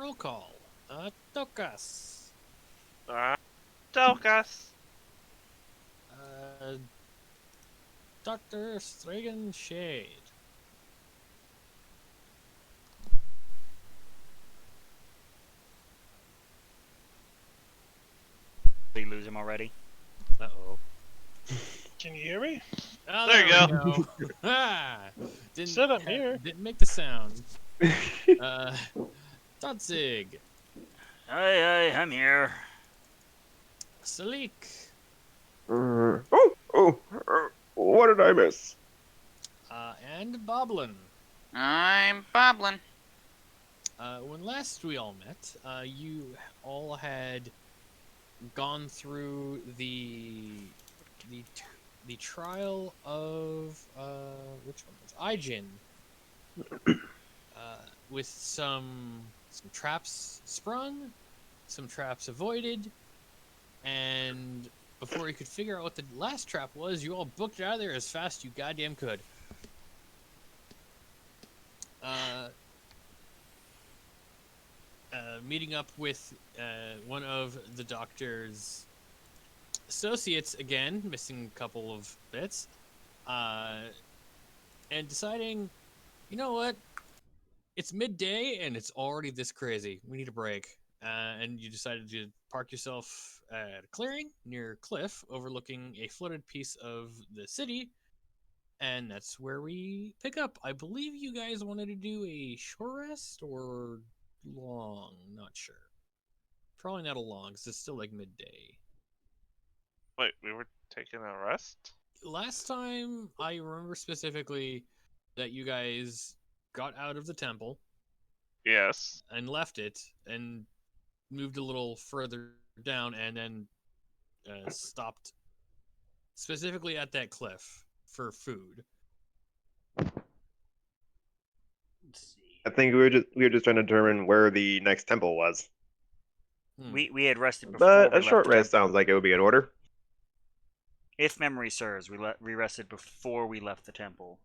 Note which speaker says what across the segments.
Speaker 1: Roll call. Tokas.
Speaker 2: Tokas.
Speaker 1: Dr. Stragan Shade.
Speaker 3: We lose him already.
Speaker 1: Uh-oh.
Speaker 4: Can you hear me?
Speaker 1: Oh,
Speaker 2: There you
Speaker 1: go.
Speaker 4: Said I'm here.
Speaker 1: Didn't make the sound. Totzig.
Speaker 3: Hi, I'm here.
Speaker 1: Salik.
Speaker 5: What did I miss?
Speaker 1: And Boblin.
Speaker 6: I'm Boblin.
Speaker 1: When last we all met, you all had gone through the trial of which one was Ijin, with some traps sprung, some traps avoided, and before you could figure out what the last trap was, you all booked out of there as fast as you goddamn could. Meeting up with one of the doctor's associates again, missing a couple of bits, and deciding, you know what, it's midday and it's already this crazy. We need a break. And you decided to park yourself at a clearing near a cliff overlooking a flooded piece of the city, and that's where we pick up. I believe you guys wanted to do a short rest or long, not sure. Probably not a long, because it's still like midday.
Speaker 2: Wait, we were taking a rest?
Speaker 1: Last time, I remember specifically that you guys got out of the temple.
Speaker 2: Yes.
Speaker 1: And left it, and moved a little further down, and then stopped specifically at that cliff for food.
Speaker 3: Let's see.
Speaker 5: I think we were just trying to determine where the next temple was.
Speaker 3: We had rested before.
Speaker 5: But
Speaker 3: we
Speaker 5: a short
Speaker 3: left the
Speaker 5: rest
Speaker 3: temple.
Speaker 5: sounds like it would be in order.
Speaker 3: If memory serves, we rested before we left the temple.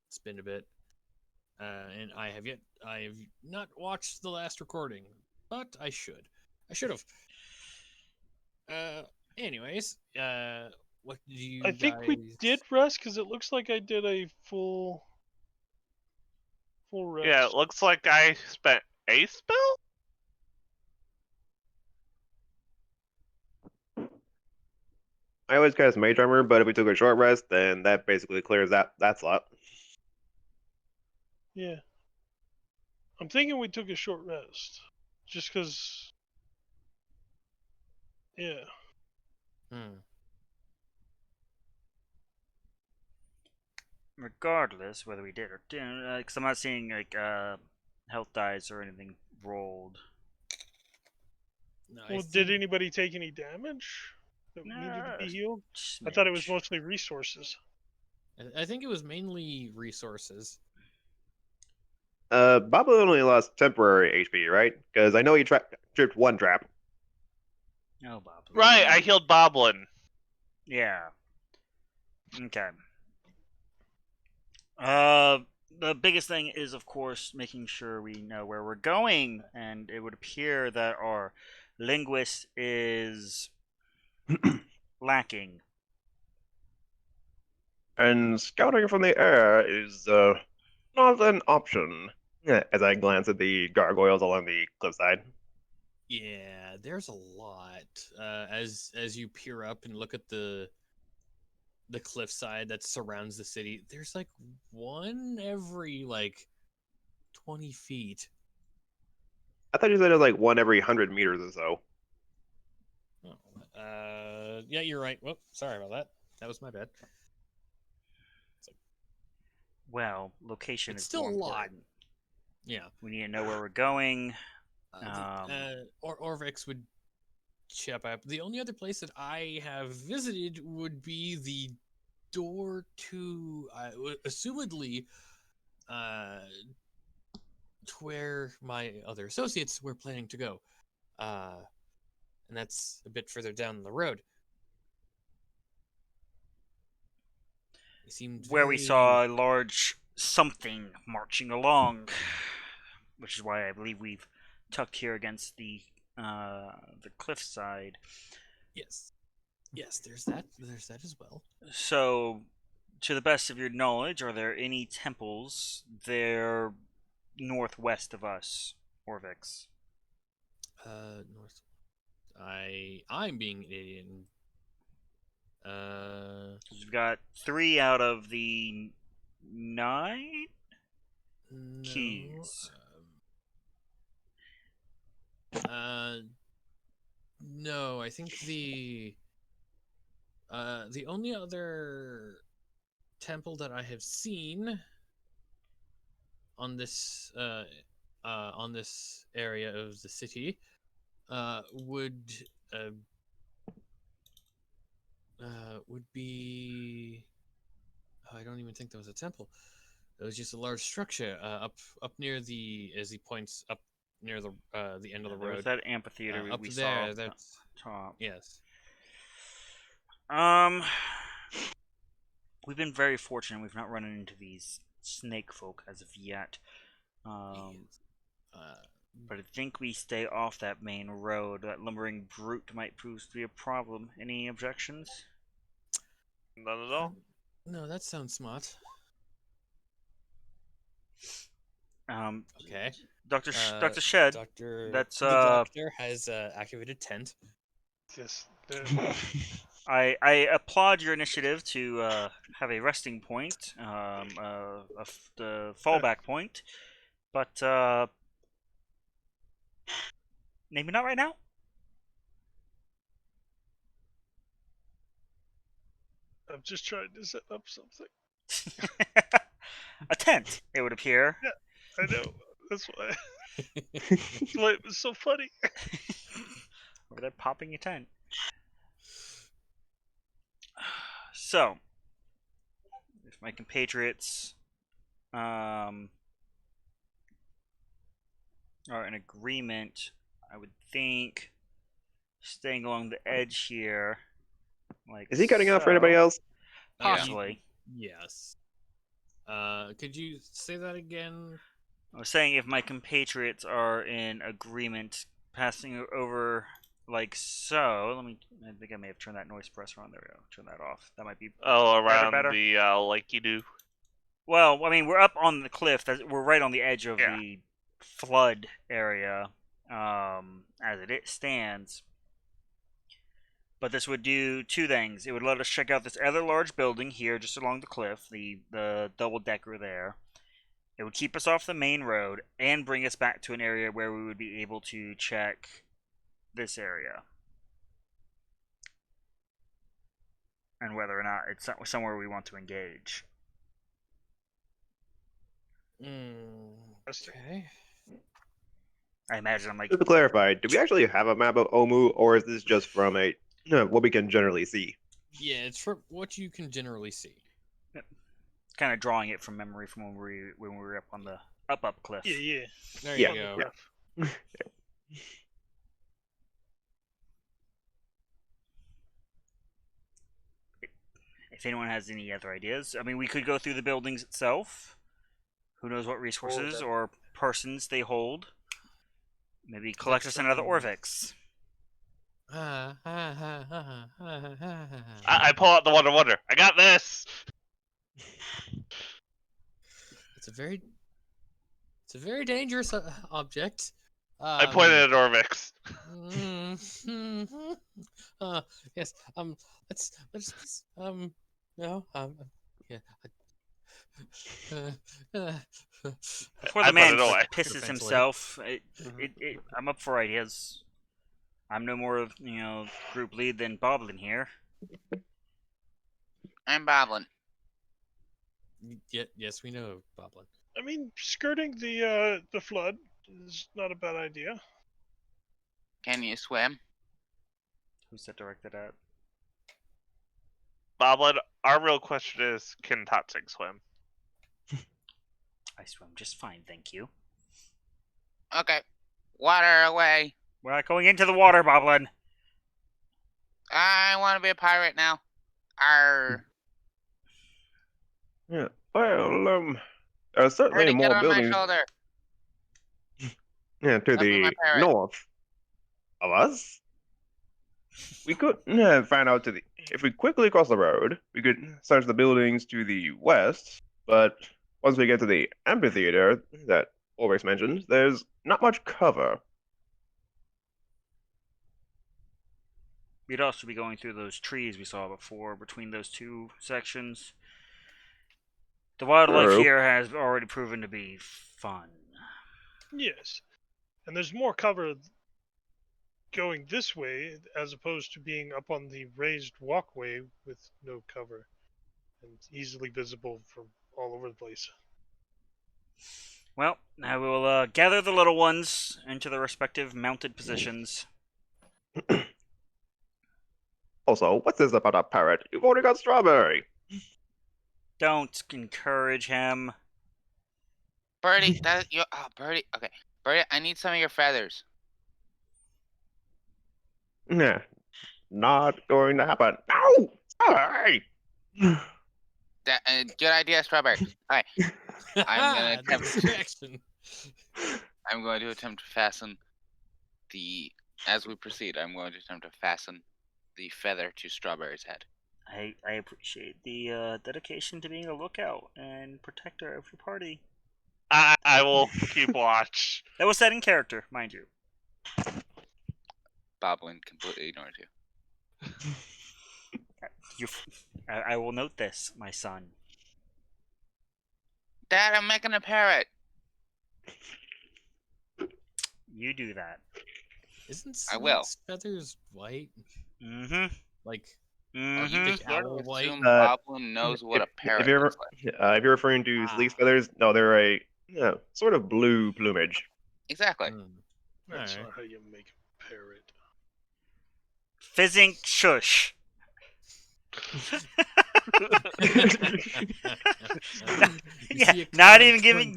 Speaker 1: It's been a bit, and I have not watched the last recording, but I should. I should have. Anyways, what do you?
Speaker 4: I think we did rest because it looks like I did a full rest.
Speaker 2: Yeah, it looks like I spent a spell?
Speaker 5: I always cast Mage Armor, but if we took a short rest, then that basically clears that slot.
Speaker 4: Yeah. I'm thinking we took a short rest. Just because. Yeah.
Speaker 3: Regardless whether we did or didn't, because I'm not seeing like health dice or anything rolled.
Speaker 1: No,
Speaker 4: Well, did anybody take any damage that needed to be healed? I thought it was mostly resources.
Speaker 1: I think it was mainly resources.
Speaker 5: Bob only lost temporary HP, right? Because I know he tripped one trap.
Speaker 3: Oh, Bob.
Speaker 2: Right, I healed Boblin.
Speaker 3: Yeah. Okay. The biggest thing is, of course, making sure we know where we're going, and it would appear that our linguist is lacking.
Speaker 5: And scouting from the air is not an option. As I glance at the gargoyles along the cliffside.
Speaker 1: Yeah, there's a lot. As you peer up and look at the cliffside that surrounds the city, there's like one every like 20 feet.
Speaker 5: I thought you said it was like one every 100 meters or so.
Speaker 1: Oh, yeah, you're right. Whoop, sorry about that. That was my bad.
Speaker 3: Well, location
Speaker 1: It's
Speaker 3: is
Speaker 1: still
Speaker 3: more
Speaker 1: a lot.
Speaker 3: important.
Speaker 1: Yeah.
Speaker 3: We need to know where we're going.
Speaker 1: Orvix would chip up. The only other place that I have visited would be the door to, assumedly, to where my other associates were planning to go. And that's a bit further down the road. It seemed
Speaker 3: where we
Speaker 1: very...
Speaker 3: saw a large something marching along, which is why I believe we've tucked here against the cliffside.
Speaker 1: Yes. Yes, there's that. There's that as well.
Speaker 3: So, to the best of your knowledge, are there any temples there northwest of us, Orvix?
Speaker 1: North. I'm being an idiot.
Speaker 3: We've got 3 out of the 9
Speaker 1: No.
Speaker 3: keys.
Speaker 1: No. I think the only other temple that I have seen on this area of the city would be... Oh, I don't even think there was a temple. It was just a large structure up near the, as he points up near the end of the
Speaker 3: There was
Speaker 1: road.
Speaker 3: that amphitheater
Speaker 1: Up
Speaker 3: we
Speaker 1: there,
Speaker 3: saw
Speaker 1: that's
Speaker 3: top.
Speaker 1: yes.
Speaker 3: We've been very fortunate. We've not run into these snake folk as of yet. But I think we stay off that main road. That lumbering brute might prove to be a problem. Any objections?
Speaker 2: None at all.
Speaker 1: No, that sounds smart. Okay.
Speaker 3: Dr. Shed.
Speaker 1: The doctor has activated tent.
Speaker 4: Yes.
Speaker 3: I applaud your initiative to have a resting point, the fallback point, but maybe not right now.
Speaker 4: I'm just trying to set up something.
Speaker 3: A tent, it would appear.
Speaker 4: Yeah, I know. That's why. That's why it was so funny.
Speaker 3: Over there popping a tent. So, if my compatriots are in agreement, I would think staying along the edge here. Like,
Speaker 5: is he cutting out for anybody else?
Speaker 3: Possibly.
Speaker 1: Yes. Could you say that again?
Speaker 3: I was saying if my compatriots are in agreement, passing over like so. I think I may have turned that noise suppressor on. There we go. Turn that off. That might be
Speaker 2: around
Speaker 3: better.
Speaker 2: the like you do.
Speaker 3: Well, I mean, we're up on the cliff. We're right on the edge of the flood area, as it stands. But this would do 2 things. It would let us check out this other large building here, just along the cliff, the double decker there. It would keep us off the main road and bring us back to an area where we would be able to check this area. And whether or not it's somewhere we want to engage.
Speaker 1: Okay.
Speaker 3: I imagine I'm like...
Speaker 5: Just to clarify, do we actually have a map of Omu, or is this just from what we can generally see?
Speaker 1: Yeah, it's from what you can generally see.
Speaker 3: Kind of drawing it from memory from when we were up on the up cliff.
Speaker 4: Yeah.
Speaker 1: There you go.
Speaker 5: Yeah.
Speaker 3: If anyone has any other ideas, I mean, we could go through the buildings itself. Who knows what resources or persons they hold. Maybe collect us another Orvix.
Speaker 2: I pull out the Wonder. I got this.
Speaker 1: It's a very dangerous object.
Speaker 2: I pointed at Orvix.
Speaker 1: Yes. Let's no. Yeah.
Speaker 3: Before the man
Speaker 2: away.
Speaker 3: pisses himself, I'm up for ideas. I'm no more of group lead than Boblin here.
Speaker 6: I'm Boblin.
Speaker 1: Yes, we know, Boblin.
Speaker 4: I mean, skirting the flood is not a bad idea.
Speaker 6: Can you swim?
Speaker 3: Who's that directed at?
Speaker 2: Boblin, our real question is, can Totsing swim?
Speaker 3: I swim just fine, thank you.
Speaker 6: Okay. Water away.
Speaker 3: We're not going into the water, Boblin.
Speaker 6: I want to be a pirate now. Arr.
Speaker 5: Yeah. Well, there are certainly
Speaker 6: Birdie, get
Speaker 5: more
Speaker 6: on my
Speaker 5: buildings
Speaker 6: shoulder.
Speaker 5: to
Speaker 6: Let me my
Speaker 5: the
Speaker 6: parrot.
Speaker 5: north of us. We could find out to the if we quickly cross the road, we could search the buildings to the west. But once we get to the amphitheater that Oryx mentioned, there's not much cover.
Speaker 3: We'd also be going through those trees we saw before between those two sections. The wildlife
Speaker 5: True.
Speaker 3: here has already proven to be fun.
Speaker 4: Yes. And there's more cover going this way as opposed to being up on the raised walkway with no cover and easily visible from all over the place.
Speaker 3: Well, I will gather the little ones into their respective mounted positions.
Speaker 5: Also, what's this about a parrot? You've already got Strawberry.
Speaker 3: Don't encourage him.
Speaker 6: Birdie, that you. Oh, Birdie. Okay, Birdie, I need some of your feathers.
Speaker 5: Nah, not going to happen. No! Sorry!
Speaker 6: That good idea, Strawberry. All right, I'm gonna
Speaker 1: The
Speaker 6: attempt.
Speaker 1: distraction.
Speaker 6: I'm going to attempt to fasten the. As we proceed, I'm going to attempt to fasten the feather to Strawberry's head.
Speaker 3: I appreciate the dedication to being a lookout and protector of your party.
Speaker 2: I will keep watch.
Speaker 3: That was set in character, mind you.
Speaker 6: Boblin completely ignored you.
Speaker 3: I will note this, my son.
Speaker 6: Dad, I'm making a parrot.
Speaker 3: You do that.
Speaker 1: Isn't
Speaker 6: I will.
Speaker 1: Snake's feathers white?
Speaker 3: Mm-hmm.
Speaker 1: Like,
Speaker 3: Mm-hmm.
Speaker 1: thick
Speaker 6: Sort
Speaker 1: owl
Speaker 6: of
Speaker 1: white?
Speaker 6: assume Boblin knows what a parrot
Speaker 5: If
Speaker 6: looks like.
Speaker 5: you're referring to Sleek's feathers, no, they're a sort of blue plumage.
Speaker 6: Exactly.
Speaker 4: That's
Speaker 1: Alright.
Speaker 4: not how you make a parrot.
Speaker 3: Fizzing shush. Yeah, not even giving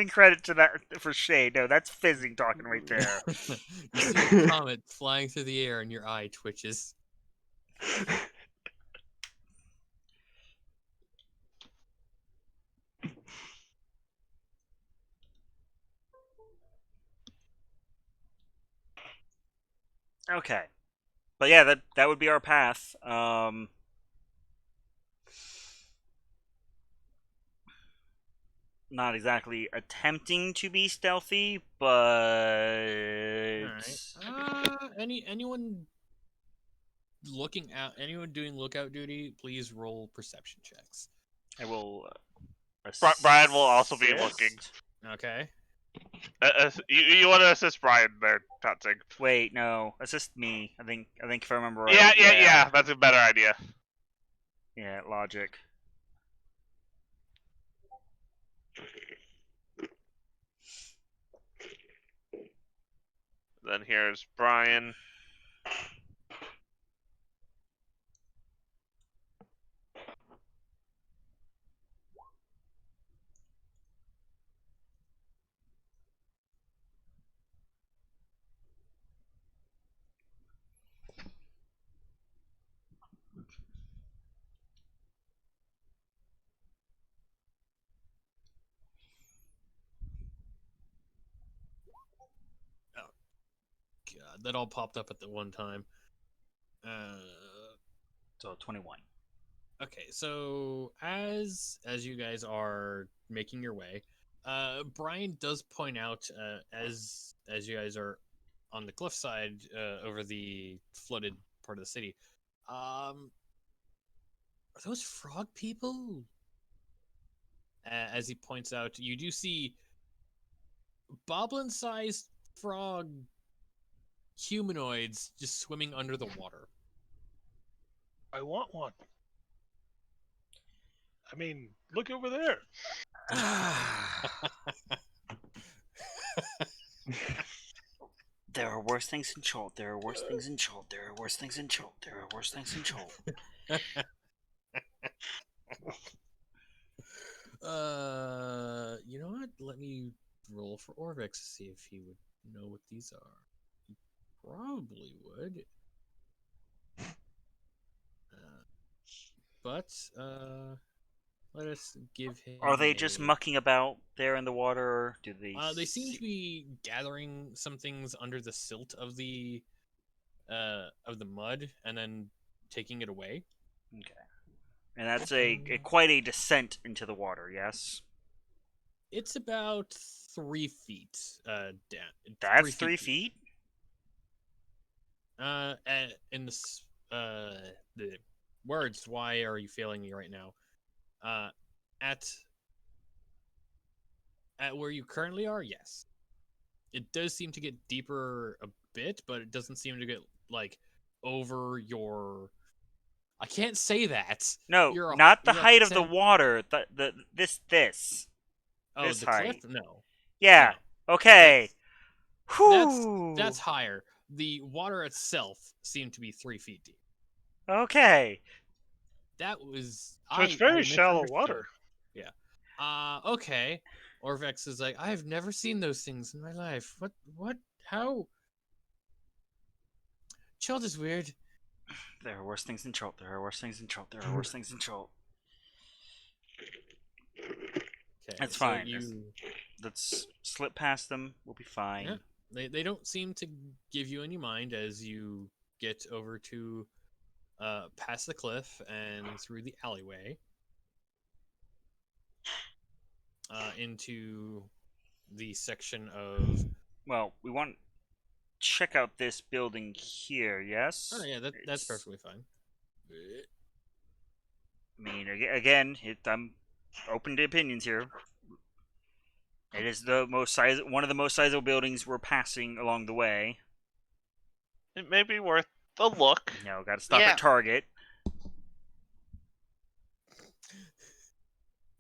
Speaker 3: credit to that for Shay. No, that's fizzing talking right there.
Speaker 1: You see a comet flying through the air and your eye twitches.
Speaker 3: Okay, but yeah, that would be our path. Not exactly attempting to be stealthy, but
Speaker 1: Anyone looking out? Anyone doing lookout duty? Please roll perception checks.
Speaker 3: I will.
Speaker 2: Brian will also be looking.
Speaker 1: Okay.
Speaker 2: You want to assist Brian there, Tatsing?
Speaker 3: Wait, no, assist me. I think if I remember right.
Speaker 2: Yeah. That's a better idea.
Speaker 3: Yeah, logic.
Speaker 2: Then here's Brian.
Speaker 1: God, that all popped up at the one time.
Speaker 3: So 21.
Speaker 1: Okay, so as you guys are making your way, Brian does point out as you guys are on the cliffside over the flooded part of the city. Are those frog people? As he points out, you do see boblin-sized frog humanoids just swimming under the water.
Speaker 4: I want one. I mean, look over there.
Speaker 3: There are worse things in Chult. There are worse things in Chult. There are worse things in Chult. There are worse things in Chult.
Speaker 1: You know what? Let me roll for Orvix to see if he would know what these are. He probably would. But Let us give him.
Speaker 3: Are they just mucking about there in the water, or do they?
Speaker 1: They seem to be gathering some things under the silt of the mud and then taking it away.
Speaker 3: Okay. And that's a quite a descent into the water. Yes.
Speaker 1: It's about 3 feet down.
Speaker 3: That's
Speaker 1: 3
Speaker 3: 3 feet.
Speaker 1: In the words, why are you failing me right now? At where you currently are, yes. It does seem to get deeper a bit, but it doesn't seem to get like over your. I can't say that.
Speaker 3: No,
Speaker 1: You're
Speaker 3: not the
Speaker 1: you're
Speaker 3: height of the
Speaker 1: 10
Speaker 3: water. This.
Speaker 1: Oh,
Speaker 3: this
Speaker 1: the
Speaker 3: height.
Speaker 1: cliff? No.
Speaker 3: Yeah. Okay.
Speaker 1: That's
Speaker 3: Whew.
Speaker 1: higher. The water itself seemed to be 3 feet deep.
Speaker 3: Okay.
Speaker 1: That was
Speaker 4: So it's very shallow
Speaker 1: misunderstood.
Speaker 4: water.
Speaker 1: Yeah. Okay. Orvex is like, I've never seen those things in my life. What? How? Chult is weird.
Speaker 3: There are worse things than Chult. There are worse things than Chult. There are worse things than Chult.
Speaker 1: Okay,
Speaker 3: That's
Speaker 1: so
Speaker 3: fine. Let's slip past them. We'll be fine.
Speaker 1: Yeah. They don't seem to give you any mind as you get over to past the cliff and through the alleyway into the section of.
Speaker 3: Well, we want to check out this building here, yes?
Speaker 1: Oh yeah, that's perfectly fine.
Speaker 3: I mean, again, I'm open to opinions here. It is one of the most sizable buildings we're passing along the way.
Speaker 2: It may be worth a look.
Speaker 3: No, got to stop
Speaker 6: Yeah.
Speaker 3: at Target.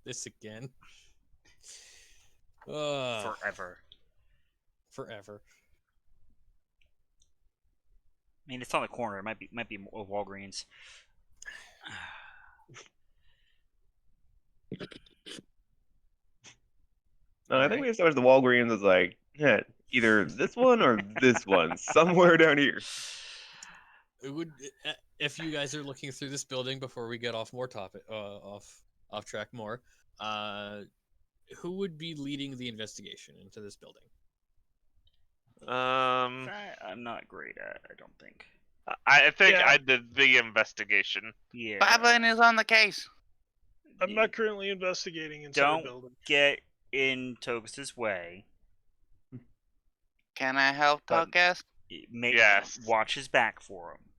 Speaker 1: This again.
Speaker 3: Forever.
Speaker 1: Forever.
Speaker 3: I mean, it's on the corner. It might be a Walgreens.
Speaker 5: No, I think we established the Walgreens as like, yeah, either this one or this one, somewhere down here.
Speaker 1: It would if you guys are looking through this building before we get off more topic off track more. Who would be leading the investigation into this building?
Speaker 3: I'm not great at. I don't think.
Speaker 2: I think
Speaker 4: Yeah.
Speaker 2: I did the investigation.
Speaker 3: Yeah.
Speaker 6: Boblin is on the case.
Speaker 4: I'm not currently investigating inside
Speaker 3: Don't
Speaker 4: the building.
Speaker 3: get in Tokus's way.
Speaker 6: Can I help,
Speaker 5: But-
Speaker 6: Talkcast?
Speaker 2: Yes.
Speaker 3: Watch his back for him.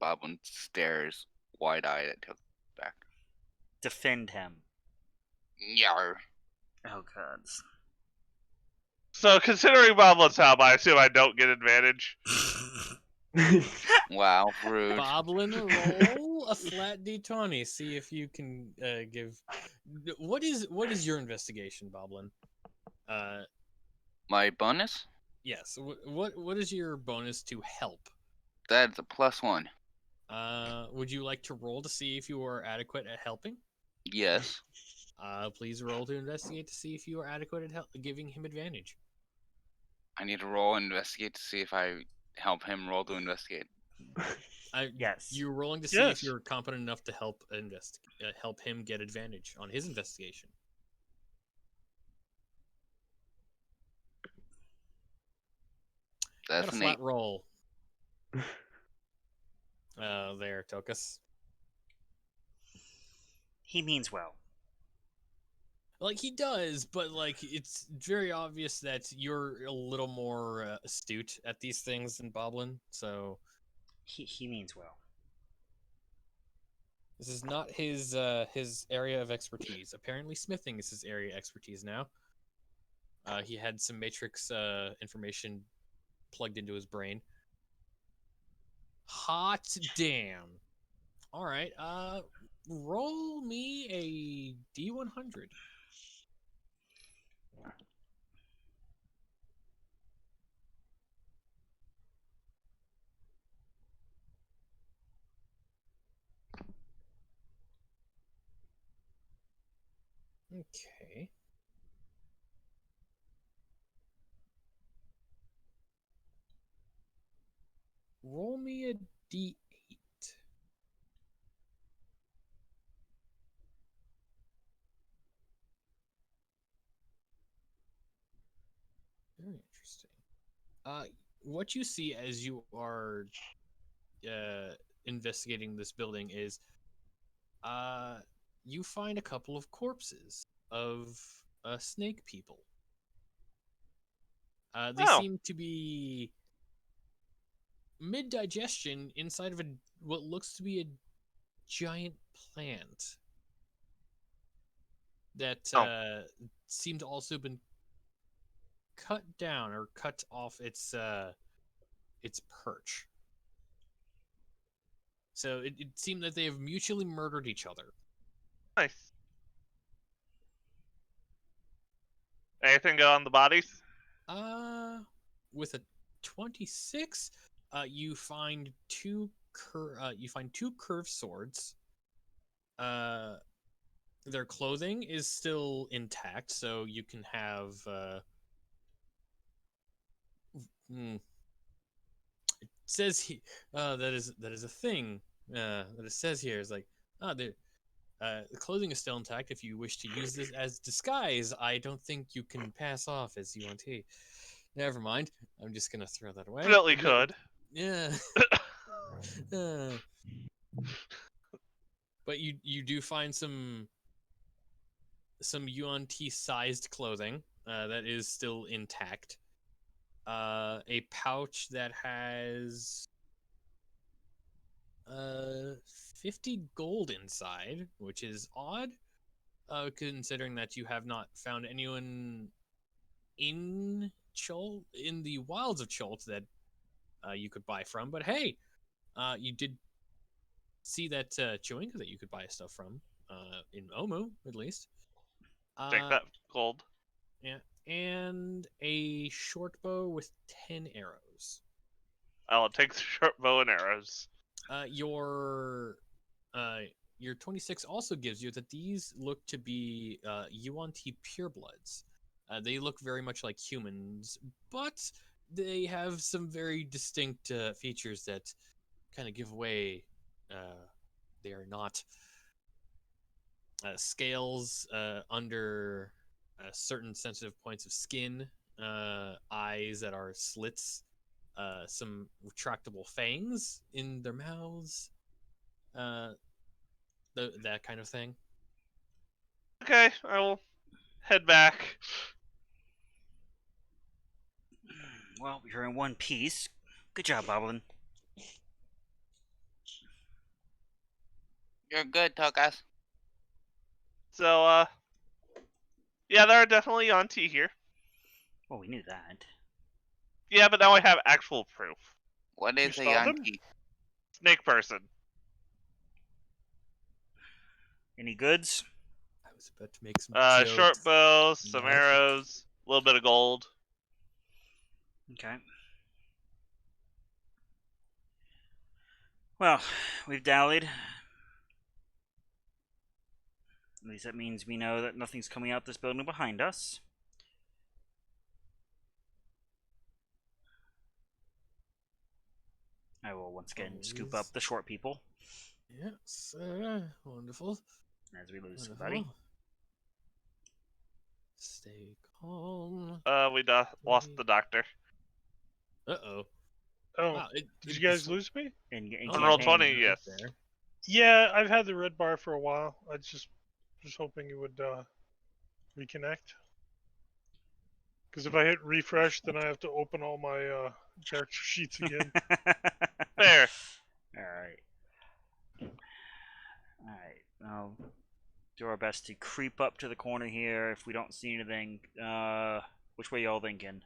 Speaker 6: Boblin stares wide-eyed at Took back.
Speaker 3: Defend him.
Speaker 6: Yar.
Speaker 3: Oh god.
Speaker 2: So considering Boblin's help, I assume I don't get advantage.
Speaker 6: Wow, rude.
Speaker 1: Boblin, roll a flat d20. See if you can give. What is your investigation, Boblin?
Speaker 6: My bonus?
Speaker 1: Yes. What is your bonus to help?
Speaker 6: That's a +1.
Speaker 1: Would you like to roll to see if you are adequate at helping?
Speaker 6: Yes.
Speaker 1: Please roll to investigate to see if you are adequate at giving him advantage.
Speaker 6: I need to roll and investigate to see if I help him roll to investigate.
Speaker 3: Yes.
Speaker 1: You're rolling to see if you're competent enough to help help him get advantage on his investigation.
Speaker 6: That's
Speaker 1: Got a
Speaker 6: an
Speaker 1: flat
Speaker 6: 8.
Speaker 1: roll. There, Tokus.
Speaker 3: He means well.
Speaker 1: Like he does, but like it's very obvious that you're a little more astute at these things than Boblin. So
Speaker 3: He means well.
Speaker 1: this is not his area of expertise. Apparently, smithing is his area of expertise now. He had some matrix information plugged into his brain. Hot damn! All right, roll me a D100. Okay. Roll me a D8. What you see as you are investigating this building is you find a couple of corpses of snake people. They
Speaker 2: Oh.
Speaker 1: seem to be mid-digestion inside of what looks to be a giant plant that seemed to also been cut down or cut off its perch. So it seemed that they have mutually murdered each other.
Speaker 2: Nice. Anything go on the bodies?
Speaker 1: With a 26, you find two curved swords. Their clothing is still intact, so you can have. It says that is a thing. That it says here is like, the clothing is still intact. If you wish to use this as disguise, I don't think you can pass off as UNT. Never mind. I'm just gonna throw that away.
Speaker 2: Definitely could.
Speaker 1: Yeah. But you do find some UNT-sized clothing that is still intact. A pouch that has 50 gold inside, which is odd, considering that you have not found anyone in the wilds of Cholt that you could buy from. But hey, you did see that Chewinga that you could buy stuff from in Omu, at least.
Speaker 2: Take that gold.
Speaker 1: Yeah, and a short bow with 10 arrows.
Speaker 2: I'll take the short bow and arrows.
Speaker 1: Your 26 also gives you that these look to be UNT purebloods. They look very much like humans, but they have some very distinct features that kind of give away they are not scales under certain sensitive points of skin, eyes that are slits, some retractable fangs in their mouths, that kind of thing.
Speaker 2: Okay, I will head back.
Speaker 3: Well, you're in one piece. Good job, Boblin.
Speaker 6: You're good, Tokas.
Speaker 2: So, yeah, there are definitely Auntie here.
Speaker 3: Well, we knew that.
Speaker 2: Yeah, but now I have actual proof.
Speaker 6: What is
Speaker 4: You
Speaker 6: a
Speaker 4: saw them?
Speaker 6: Yankee?
Speaker 2: Snake person.
Speaker 3: Any goods?
Speaker 1: I was about to make some jokes.
Speaker 2: Short bow, some
Speaker 1: Not.
Speaker 2: arrows, a little bit of gold.
Speaker 3: Okay. Well, we've dallied. At least that means we know that nothing's coming out this building behind us. I will once again scoop up the short people.
Speaker 1: Yes, wonderful.
Speaker 3: As we lose
Speaker 1: Wonderful.
Speaker 3: somebody.
Speaker 1: Stay calm.
Speaker 2: We lost the doctor.
Speaker 1: Uh-oh.
Speaker 4: Oh,
Speaker 1: Wow,
Speaker 4: did you guys lose me?
Speaker 3: In
Speaker 2: On roll
Speaker 3: campaign.
Speaker 2: 20, yes.
Speaker 1: There.
Speaker 4: Yeah, I've had the red bar for a while. I just was hoping it would reconnect. Because if I hit refresh, then I have to open all my character sheets again.
Speaker 2: There.
Speaker 3: Alright. Alright. I'll do our best to creep up to the corner here if we don't see anything. Which way y'all thinking?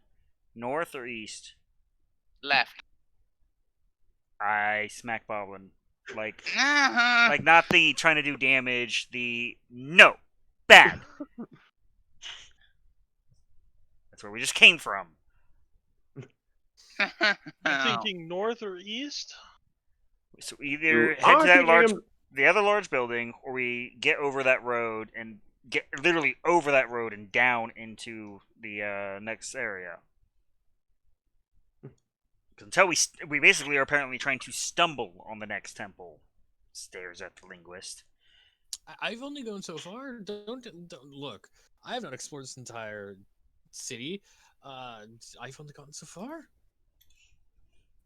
Speaker 3: North or east?
Speaker 6: Left.
Speaker 3: I smack Boblin. Like
Speaker 6: Uh-huh.
Speaker 3: not the trying to do damage, the no. Bad. That's where we just came from.
Speaker 4: You're thinking north or east?
Speaker 3: So either
Speaker 5: You
Speaker 3: head
Speaker 5: are
Speaker 3: to that
Speaker 5: thinking
Speaker 3: the other large building, or we get over that road and get literally over that road and down into the next area. Until we basically are apparently trying to stumble on the next temple. Stares at the linguist.
Speaker 1: I've only gone so far. Don't look. I have not explored this entire city. I've only gone so far.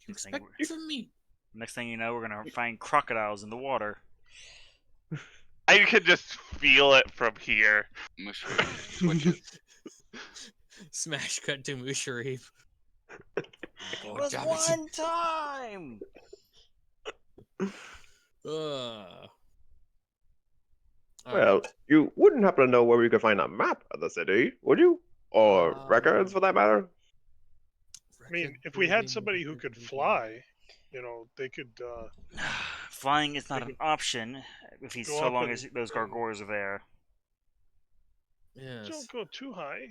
Speaker 1: You
Speaker 3: Next thing,
Speaker 1: expect from me?
Speaker 3: next thing you know, we're gonna find crocodiles in the water.
Speaker 2: I can just feel it from here.
Speaker 6: Mushroom switches.
Speaker 1: Smash cut to Musharif.
Speaker 3: It
Speaker 1: Oh,
Speaker 3: was
Speaker 1: damn it.
Speaker 3: one time.
Speaker 1: All
Speaker 5: Well,
Speaker 1: right.
Speaker 5: you wouldn't happen to know where we could find a map of the city, would you? Or records, for that matter?
Speaker 4: I mean, if we had somebody who could fly, they could
Speaker 3: Flying is not
Speaker 4: They
Speaker 3: an
Speaker 4: could
Speaker 3: option if he's
Speaker 4: go
Speaker 3: so
Speaker 4: up
Speaker 3: long
Speaker 4: and-
Speaker 3: as those
Speaker 4: and-
Speaker 3: gargoyles are there.
Speaker 1: Yes.
Speaker 4: don't go too high.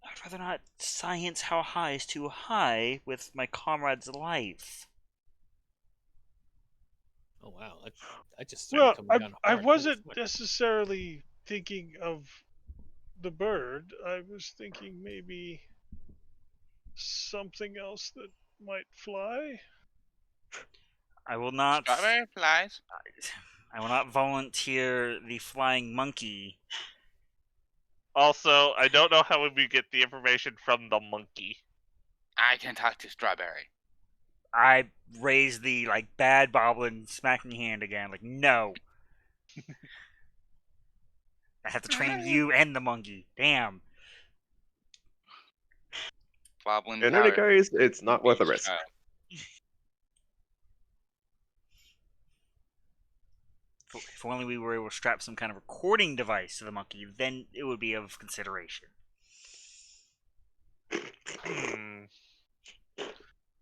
Speaker 3: I'd rather not science how high is too high with my comrade's life.
Speaker 1: Oh wow, I just started
Speaker 4: Well,
Speaker 1: coming down
Speaker 4: I
Speaker 1: hard.
Speaker 4: wasn't
Speaker 1: Holy smokes.
Speaker 4: necessarily thinking of the bird. I was thinking maybe something else that might fly.
Speaker 3: I will not.
Speaker 6: Strawberry flies.
Speaker 3: I will not volunteer the flying monkey.
Speaker 2: Also, I don't know how we get the information from the monkey.
Speaker 6: I can talk to Strawberry.
Speaker 3: I raise the bad boblin smacking hand again. No. I have to train you and the monkey. Damn.
Speaker 6: Boblin
Speaker 5: In any
Speaker 6: power.
Speaker 5: case, it's not worth the risk.
Speaker 3: If only we were able to strap some kind of recording device to the monkey, then it would be of consideration.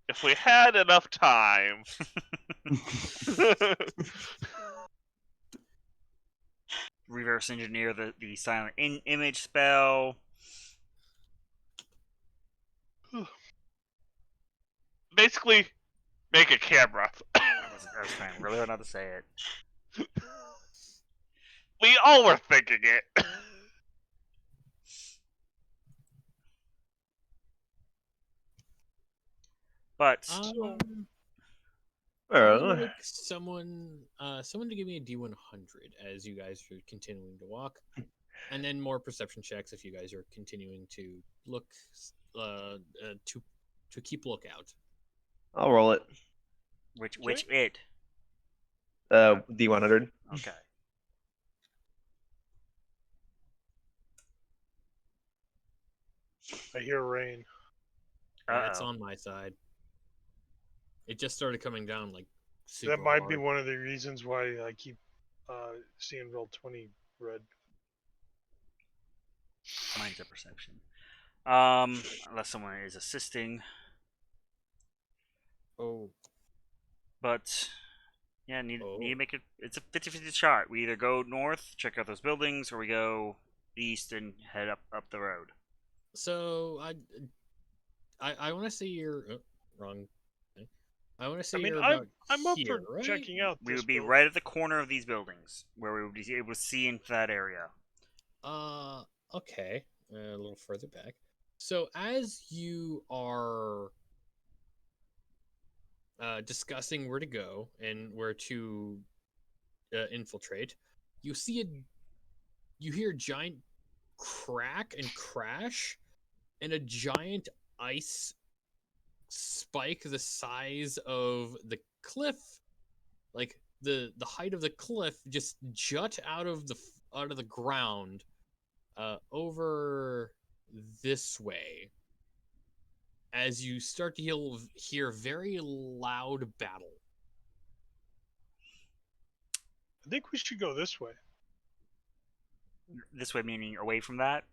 Speaker 2: If we had enough time.
Speaker 3: Reverse engineer the silent image spell.
Speaker 2: Basically, make a camera.
Speaker 3: I was trying really hard not to say it.
Speaker 2: We all were thinking it.
Speaker 3: But
Speaker 1: I
Speaker 5: Well,
Speaker 1: would like someone to give me a D100 as you guys are continuing to walk, and then more perception checks if you guys are continuing to look to keep lookout.
Speaker 5: I'll roll it.
Speaker 3: which it?
Speaker 5: D100.
Speaker 3: Okay.
Speaker 4: I hear rain.
Speaker 1: Yeah, it's
Speaker 3: Uh-oh.
Speaker 1: on my side. It just started coming down super
Speaker 4: That might be
Speaker 1: hard.
Speaker 4: one of the reasons why I keep seeing Roll20 red.
Speaker 3: Mine's a perception. Unless someone is assisting.
Speaker 1: Oh,
Speaker 3: But yeah, need
Speaker 1: Oh.
Speaker 3: to make it. It's a 50-50 shot. We either go north, check out those buildings, or we go east and head up the road.
Speaker 1: so I want to say you're wrong. I want to say
Speaker 4: I mean,
Speaker 1: you're
Speaker 4: I'm
Speaker 1: about
Speaker 4: up
Speaker 1: here,
Speaker 4: for
Speaker 1: right?
Speaker 4: checking out.
Speaker 3: We
Speaker 4: this
Speaker 3: would be
Speaker 4: building.
Speaker 3: right at the corner of these buildings, where we would be able to see into that area.
Speaker 1: Okay, a little further back. So as you are discussing where to go and where to infiltrate, you hear a giant crack and crash, and a giant ice spike the size of the cliff, like the height of the cliff, just jut out of the ground over this way, as you start to hear very loud battle.
Speaker 4: I think we should go this way,
Speaker 3: This way, meaning away from that.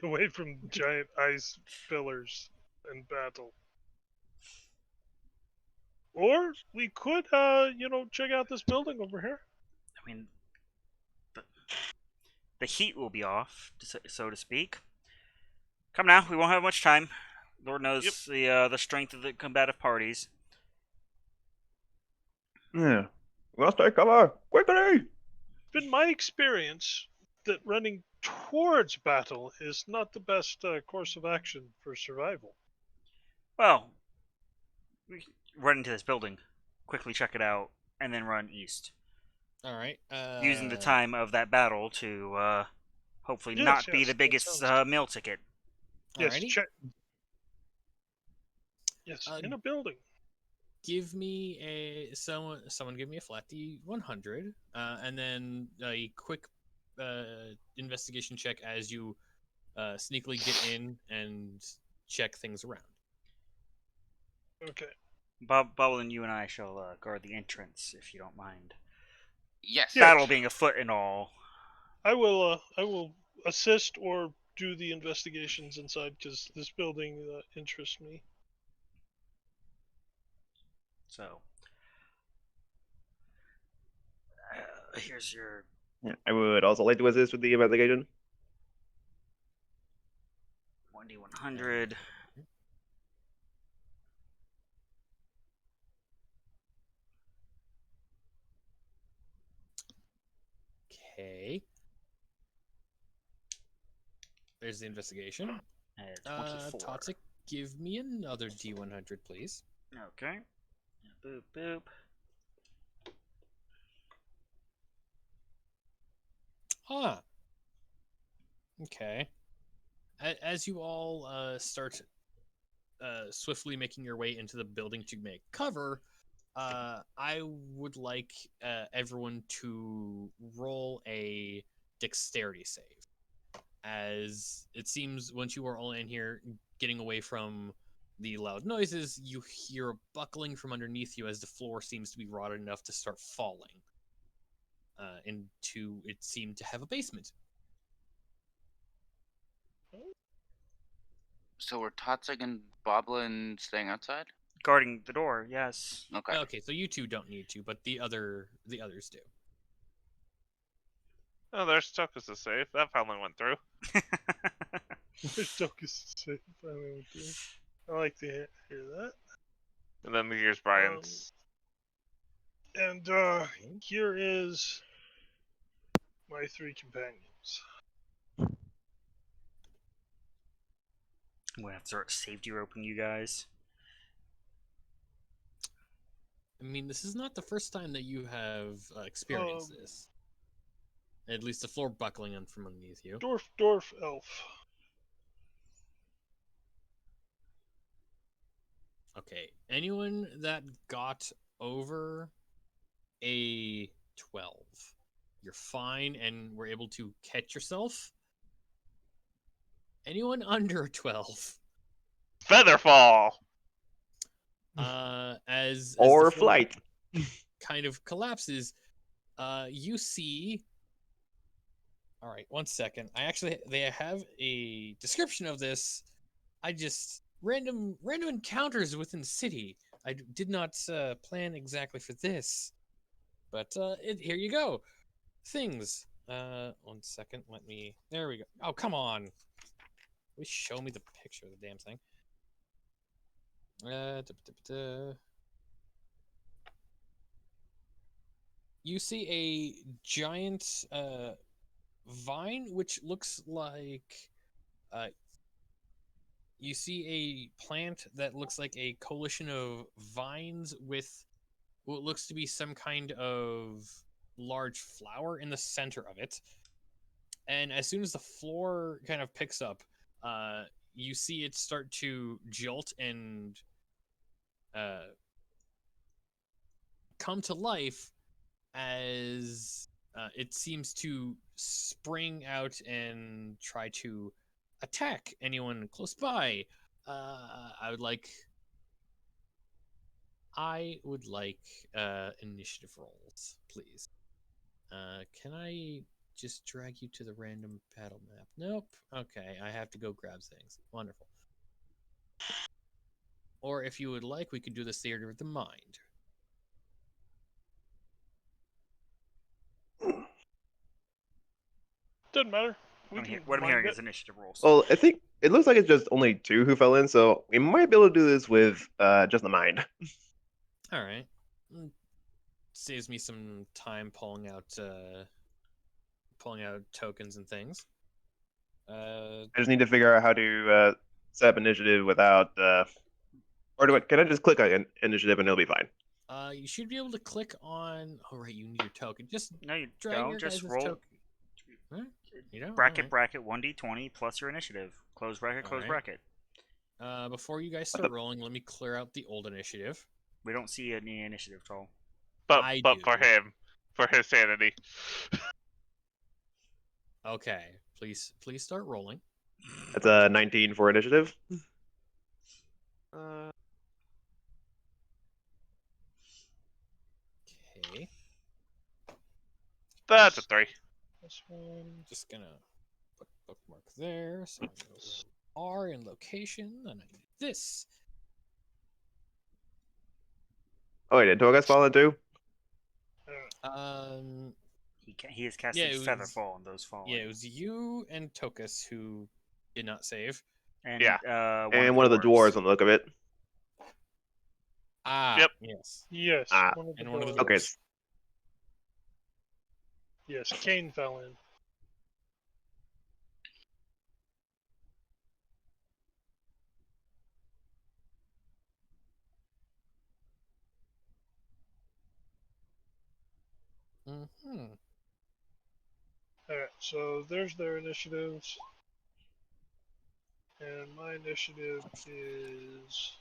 Speaker 4: away from giant ice pillars and battle. Or we could, check out this building over here.
Speaker 3: I mean, the heat will be off, so to speak. Come now, we won't have much time. Lord knows the strength of the combative parties.
Speaker 5: Yeah. We must take cover quickly.
Speaker 4: It's been my experience that running towards battle is not the best course of action for survival.
Speaker 3: Well, we run into this building, quickly check it out, and then run east.
Speaker 1: All right.
Speaker 3: Using the time of that battle to hopefully
Speaker 4: Yes,
Speaker 3: not be
Speaker 4: yes,
Speaker 3: the
Speaker 4: that
Speaker 3: biggest
Speaker 4: sounds-
Speaker 3: meal ticket.
Speaker 4: Yes,
Speaker 1: Alrighty.
Speaker 4: check. Yes, in a building.
Speaker 1: Give me someone give me a flat D100, and then a quick investigation check as you sneakily get in and check things around.
Speaker 4: Okay.
Speaker 3: Bubble and you and I shall guard the entrance, if you don't mind.
Speaker 6: Yes.
Speaker 4: Yeah.
Speaker 3: Battle being afoot and all.
Speaker 4: I will assist or do the investigations inside because this building interests me.
Speaker 3: So, here's your
Speaker 5: Yeah, I would also like to assist with the investigation.
Speaker 3: 1D100.
Speaker 1: Okay. There's the investigation.
Speaker 3: 24.
Speaker 1: Toxic, give me another D100, please.
Speaker 3: Okay. Boop, boop.
Speaker 1: Ah. Okay. As you all start swiftly making your way into the building to make cover, I would like everyone to roll a dexterity save. As it seems, once you are all in here, getting away from the loud noises, you hear a buckling from underneath you as the floor seems to be rotted enough to start falling into, it seemed to have a basement.
Speaker 6: So we're Totzig and Boblin staying outside?
Speaker 3: Guarding the door, yes.
Speaker 6: Okay.
Speaker 1: Okay, so you two don't need to, but the others do.
Speaker 2: Oh, there's Tokus is safe. That finally went through.
Speaker 4: Tokus safe. I like to hear that.
Speaker 2: And then here's Brian's.
Speaker 4: And here is my 3 companions.
Speaker 3: I'm gonna have to start safety roping you guys.
Speaker 1: I mean, this is not the first time that you have experienced this. At least the floor buckling on from underneath you.
Speaker 4: Dwarf, elf.
Speaker 1: Okay, anyone that got over a 12, you're fine and were able to catch yourself. Anyone under a 12,
Speaker 2: Featherfall!
Speaker 1: as
Speaker 5: Or
Speaker 1: the floor
Speaker 5: flight.
Speaker 1: kind of collapses, you see. All right, 1 second. They have a description of this. I just random encounters within the city. I did not plan exactly for this, but here you go. Things. 1 second. Let me. There we go. Oh, come on. Please show me the picture of the damn thing. You see a giant vine, which looks like you see a plant that looks like a coalition of vines with what looks to be some kind of large flower in the center of it. And as soon as the floor kind of picks up, you see it start to jolt and come to life as it seems to spring out and try to attack anyone close by. I would like initiative rolls, please. Can I just drag you to the random battle map? Nope. Okay, I have to go grab things. Wonderful. Or if you would like, we could do the theater of the mind.
Speaker 4: Doesn't matter.
Speaker 3: What I'm
Speaker 4: mind
Speaker 3: hearing
Speaker 4: it.
Speaker 3: is initiative rolls.
Speaker 5: Well, I think it looks like it's just only 2 who fell in, so we might be able to do this with just the mind.
Speaker 1: All right. Saves me some time pulling out tokens and things.
Speaker 5: I just need to figure out how to set up initiative without. Can I just click on initiative and it'll be fine?
Speaker 1: You should be able to click on. Oh right, you need your token. Just
Speaker 3: No, you
Speaker 1: drag
Speaker 3: don't.
Speaker 1: your
Speaker 3: Just
Speaker 1: guys'
Speaker 3: roll.
Speaker 1: token. Huh? You don't?
Speaker 3: Bracket,
Speaker 1: Alright.
Speaker 3: bracket, 1d20 plus your initiative. Close bracket, close
Speaker 1: Alright.
Speaker 3: bracket.
Speaker 1: Before you guys start rolling, let me clear out the old initiative.
Speaker 3: We don't see any initiative at all.
Speaker 2: But
Speaker 1: I
Speaker 2: for
Speaker 1: do.
Speaker 2: him, for his sanity.
Speaker 1: Okay, please start rolling.
Speaker 5: That's a 19 for initiative.
Speaker 1: Okay,
Speaker 2: That's a 3.
Speaker 4: This one.
Speaker 1: just gonna put bookmark there. So I know where we are in location, and I need this.
Speaker 5: Oh wait, did Togas fall in too?
Speaker 3: He has casted
Speaker 1: Yeah, it
Speaker 3: Feather
Speaker 1: was-
Speaker 3: Fall on those fallen.
Speaker 1: Yeah, it was you and Tokus who did not save.
Speaker 3: And
Speaker 2: Yeah.
Speaker 5: And one of the dwarves on the look of it.
Speaker 1: Ah,
Speaker 2: Yep.
Speaker 1: yes.
Speaker 4: Yes,
Speaker 5: Ah,
Speaker 4: one of the
Speaker 1: And one of the
Speaker 4: dwarves.
Speaker 5: Okay.
Speaker 1: dwarves.
Speaker 4: Yes, Kane fell in.
Speaker 1: Mm-hmm.
Speaker 4: Alright, so there's their initiatives. And my initiative is.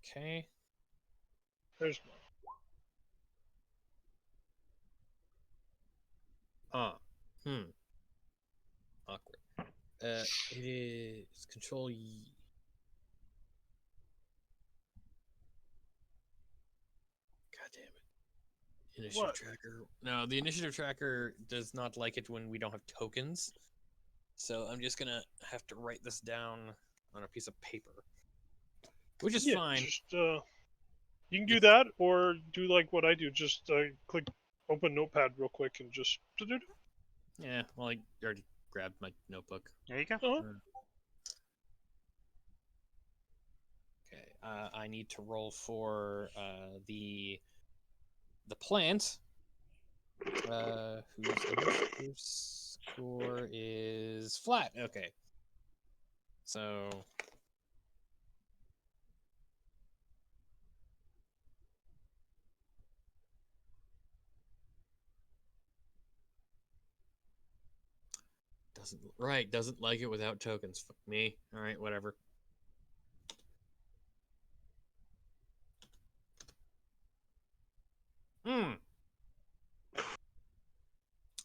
Speaker 1: Okay.
Speaker 4: There's mine.
Speaker 1: Awkward. It is control. God damn it. Initiative
Speaker 4: What?
Speaker 1: tracker. No, the initiative tracker does not like it when we don't have tokens. So I'm just gonna have to write this down on a piece of paper, which is
Speaker 4: Yeah,
Speaker 1: fine.
Speaker 4: just you can do that, or do like what I do. Just click open Notepad real quick and just.
Speaker 1: Yeah. Well, I already grabbed my notebook.
Speaker 3: There you go.
Speaker 4: Uh-huh.
Speaker 1: Okay. I need to roll for the plant. Whose initiative score is flat. Okay. So doesn't like it without tokens. Fuck me. All right, whatever.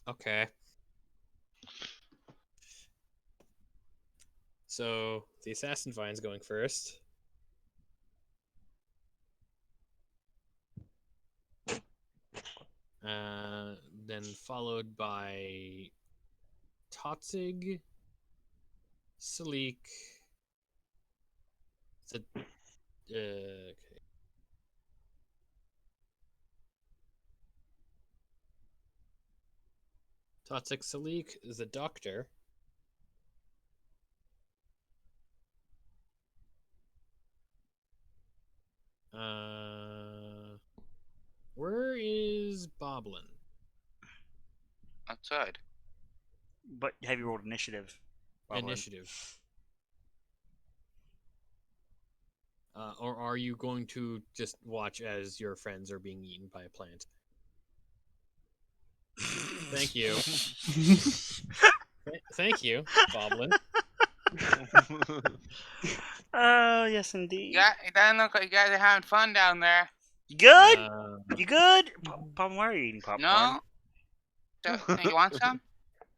Speaker 1: Okay. So the assassin vine's going first. Then followed by Totzig, Salik. Okay. Totzig Salik is the doctor. Where is Boblin?
Speaker 6: Outside.
Speaker 3: But have you rolled initiative? Boblin?
Speaker 1: Initiative. Or are you going to just watch as your friends are being eaten by a plant? Thank you. Thank you, Boblin.
Speaker 3: Oh, yes, indeed.
Speaker 6: Yeah, it doesn't look like you guys are having fun down there.
Speaker 3: You good?
Speaker 1: Uh,
Speaker 3: You good? Boblin, why are you eating popcorn?
Speaker 6: No? Do you want some?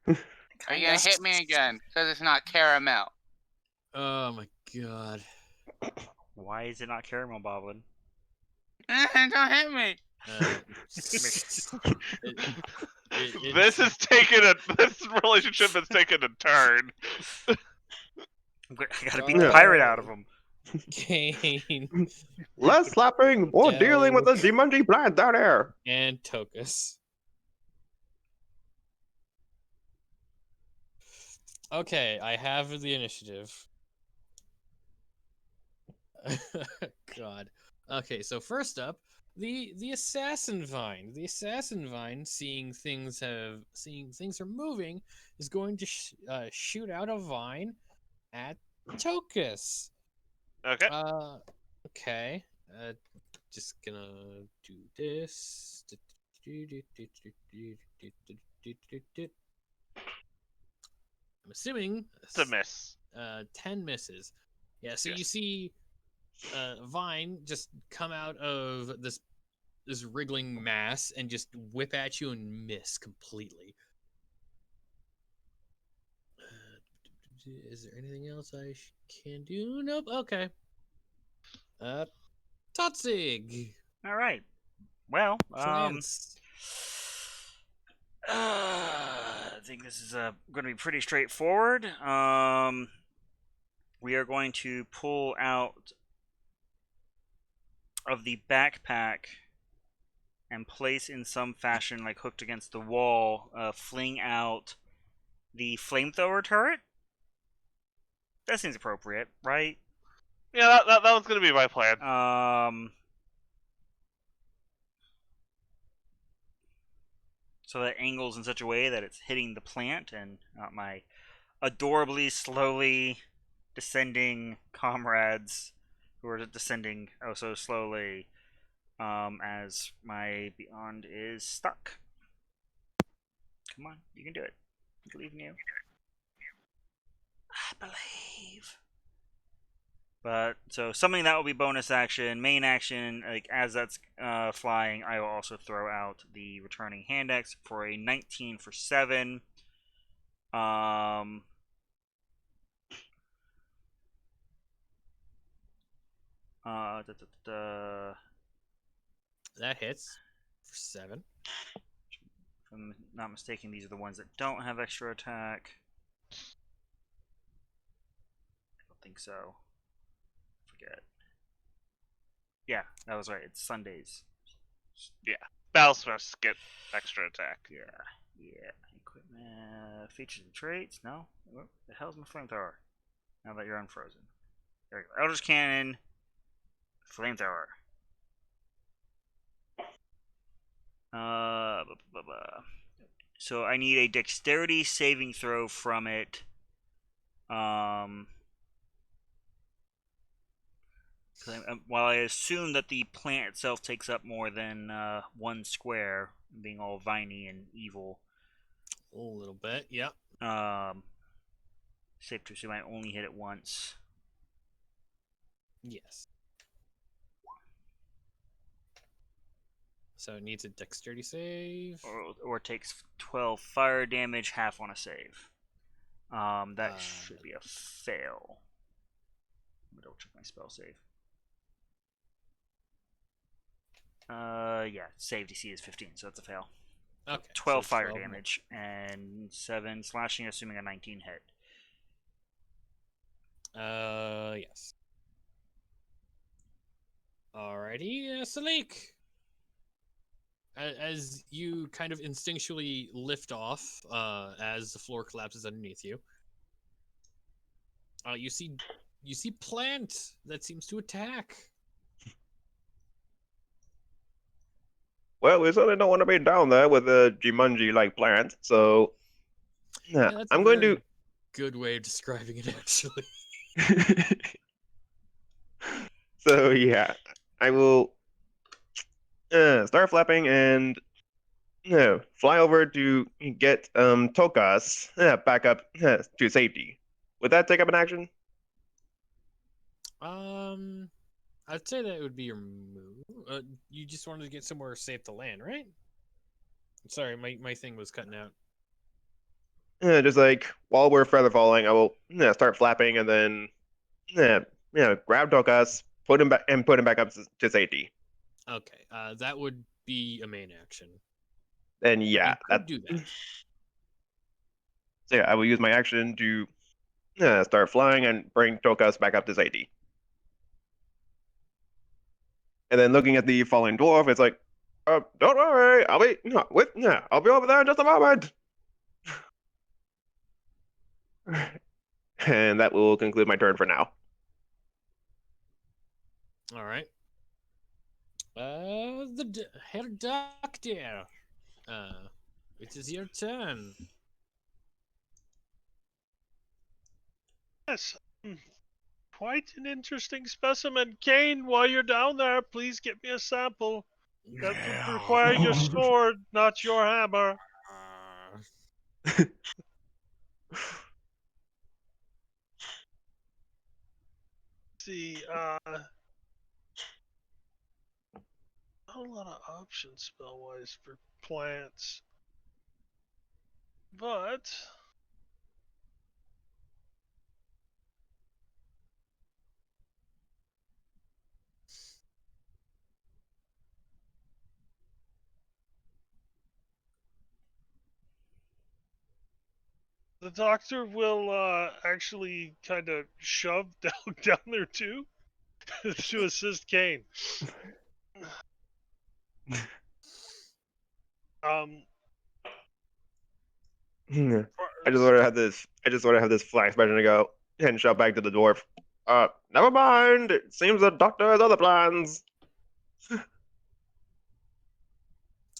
Speaker 6: Are you gonna hit me again? Because it's not caramel.
Speaker 1: oh my god.
Speaker 3: Why is it not caramel, Boblin?
Speaker 6: Don't hit me.
Speaker 2: This relationship has taken a turn.
Speaker 3: I gotta beat the pirate out of him.
Speaker 1: Kane
Speaker 5: Less slapping, more dealing with the Demonji plant down there.
Speaker 1: and Tokus. Okay, I have the initiative. God. Okay, so first up, the assassin vine. The assassin vine, seeing things are moving, is going to shoot out a vine at Tokus.
Speaker 2: Okay.
Speaker 1: Okay. Just gonna do this. I'm assuming
Speaker 2: It's a miss.
Speaker 1: 10 misses. Yeah, so you
Speaker 2: Yes.
Speaker 1: see Vine just come out of this wriggling mass and just whip at you and miss completely. Is there anything else I can do? Nope. Okay. Totzig.
Speaker 3: All right. Well,
Speaker 1: Plants.
Speaker 3: I think this is going to be pretty straightforward. We are going to pull out of the backpack and place in some fashion, like hooked against the wall, fling out the flamethrower turret. That seems appropriate, right?
Speaker 2: Yeah, that was gonna be my plan.
Speaker 3: So that angles in such a way that it's hitting the plant and not my adorably slowly descending comrades who are descending oh so slowly, as my Beyond is stuck. Come on, you can do it. I believe in you. I believe. But so something that will be bonus action, main action. Like as that's flying, I will also throw out the returning hand axe for a 19 for 7.
Speaker 1: That hits for 7.
Speaker 3: If I'm not mistaken, these are the ones that don't have extra attack. I don't think so. Forget. Yeah, that was right. It's Sundays.
Speaker 2: Battlesmiths get extra attack.
Speaker 3: Yeah. Equipment, features and traits. No, what the hell's my flamethrower? Now that you're unfrozen, there we go. Eldritch Cannon, flamethrower. So I need a dexterity saving throw from it. While I assume that the plant itself takes up more than 1 square, being all viney and evil.
Speaker 1: A little bit, yeah.
Speaker 3: Safe to assume I only hit it once.
Speaker 1: Yes. So it needs a dexterity save.
Speaker 3: Or takes 12 fire damage, half on a save. That should be a fail. Let me double check my spell save. Yeah, save DC is 15, so that's a fail.
Speaker 1: Okay.
Speaker 3: 12
Speaker 1: so
Speaker 3: fire
Speaker 1: 12
Speaker 3: damage and 7 slashing, assuming a 19 hit.
Speaker 1: Yes. Alrighty, Salik. As you kind of instinctually lift off, as the floor collapses underneath you, you see plant that seems to attack.
Speaker 5: Well, we certainly don't want to be down there with a Jumanji-like plant, so
Speaker 1: Yeah, that's
Speaker 5: I'm
Speaker 1: a
Speaker 5: going
Speaker 1: very
Speaker 5: to.
Speaker 1: good way of describing it, actually.
Speaker 5: So yeah, I will start flapping and fly over to get Tokas back up to safety. Would that take up an action?
Speaker 1: I'd say that would be your move. You just wanted to get somewhere safe to land, right? Sorry, my thing was cutting out.
Speaker 5: Just like while we're feather falling, I will start flapping and then grab Tokas, put him back up to safety.
Speaker 1: Okay, that would be a main action.
Speaker 5: And
Speaker 1: But
Speaker 5: yeah,
Speaker 1: you could do that.
Speaker 5: So yeah, I will use my action to start flying and bring Tokas back up to safety. And then looking at the falling dwarf, it's like, don't worry, I'll be over there in just a moment. And that will conclude my turn for now.
Speaker 1: All right. Herr Doctor, it is your turn.
Speaker 4: Yes. Quite an interesting specimen. Kane, while you're down there, please get me a sample. That would require your sword, not your hammer. See, not a lot of options spell-wise for plants. But the doctor will actually kind of shove down there too to assist Kane. Um,
Speaker 5: I just want to have this. I just want to have this flank expression to go and shove back to the dwarf. Never mind. It seems the doctor has other plans.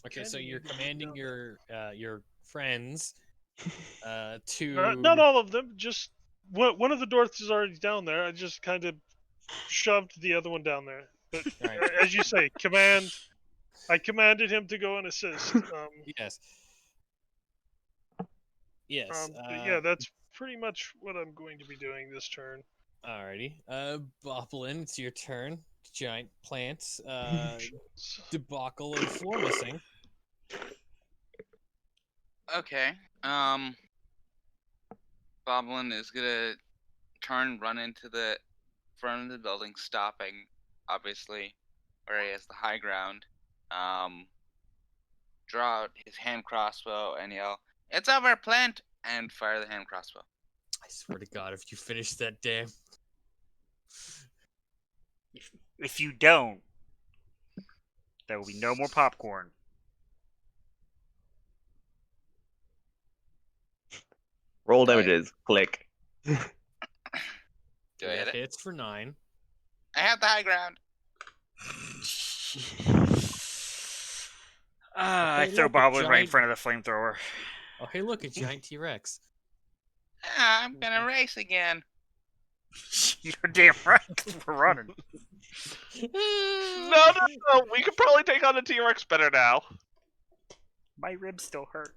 Speaker 1: Okay, so
Speaker 4: Kenny
Speaker 1: you're
Speaker 4: needs to be
Speaker 1: commanding
Speaker 4: down
Speaker 1: your friends
Speaker 4: there.
Speaker 1: to.
Speaker 4: Not all of them. Just one of the dwarfs is already down there. I just kind of shoved the other one down there. But
Speaker 1: All right.
Speaker 4: as you say, command. I commanded him to go and assist.
Speaker 1: Yes. Yes.
Speaker 4: But yeah, that's pretty much what I'm going to be doing this turn.
Speaker 1: Alrighty. Boblin, it's your turn. Giant plants. Debacle and floor missing.
Speaker 6: Okay. Boblin is gonna run into the front of the building, stopping, obviously, where he has the high ground. Draw out his hand crossbow and yell, "It's over, plant!" and fire the hand crossbow.
Speaker 1: I swear to God, if you finish that damn.
Speaker 3: If you don't, there will be no more popcorn.
Speaker 5: Roll
Speaker 6: Do I-
Speaker 5: damages. Click.
Speaker 6: Do I hit
Speaker 1: That
Speaker 6: it?
Speaker 1: hits for 9.
Speaker 6: I have the high ground.
Speaker 3: I
Speaker 1: Hey,
Speaker 3: throw
Speaker 1: look, a
Speaker 3: Boblin right in
Speaker 1: giant-
Speaker 3: front of the flamethrower.
Speaker 1: Oh, hey, look, a giant T-Rex.
Speaker 6: I'm gonna race again.
Speaker 3: You're damn right, 'cause we're running.
Speaker 2: No. We could probably take on the T-Rex better now.
Speaker 3: My ribs still hurt.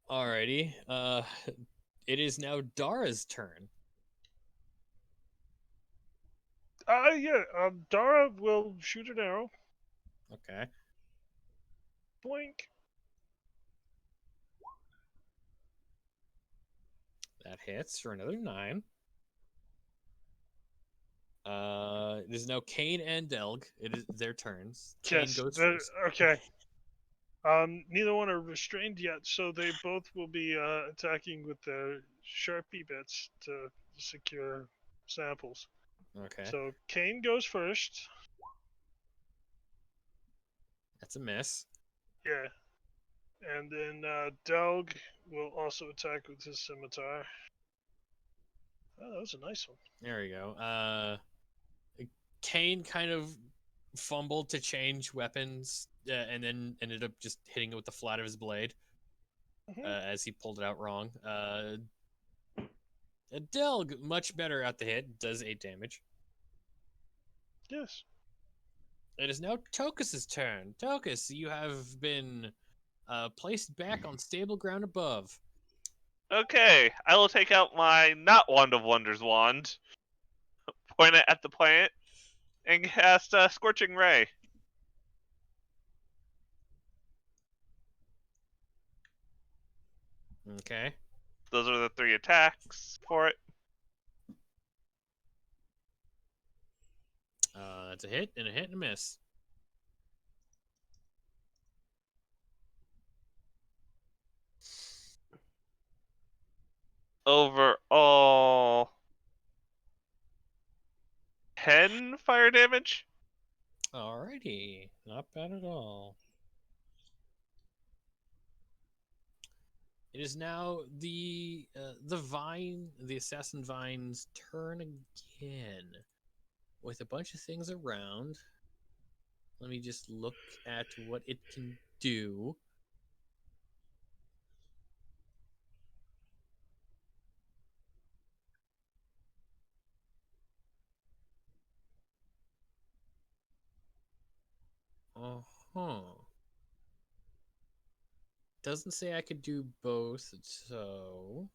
Speaker 1: Alrighty. It is now Dara's turn.
Speaker 4: Yeah. Dara will shoot an arrow.
Speaker 1: Okay.
Speaker 4: Blink.
Speaker 1: That hits for another 9. There's now Kane and Delg. It is their turns. Kane
Speaker 4: Yes.
Speaker 1: goes first.
Speaker 4: Okay. Neither one are restrained yet, so they both will be attacking with their sharpie bits to secure samples.
Speaker 1: Okay.
Speaker 4: So Kane goes first.
Speaker 1: That's a miss.
Speaker 4: Yeah. And then Delg will also attack with his scimitar. Oh, that was a nice one.
Speaker 1: There we go. Kane kind of fumbled to change weapons and then ended up just hitting it with the flat of his blade as he pulled it out wrong. Delg, much better at the hit, does 8 damage.
Speaker 4: Yes.
Speaker 1: It is now Tokus's turn. Tokus, you have been placed back on stable ground above.
Speaker 2: Okay, I will take out my not Wand of Wonders wand, point it at the plant, and cast Scorching Ray.
Speaker 1: Okay.
Speaker 2: Those are the 3 attacks for it.
Speaker 1: That's a hit and a miss.
Speaker 2: Overall, 10 fire damage.
Speaker 1: Alrighty. Not bad at all. It is now the assassin vine's turn again, with a bunch of things around. Let me just look at what it can do. Huh. Doesn't say I could do both, so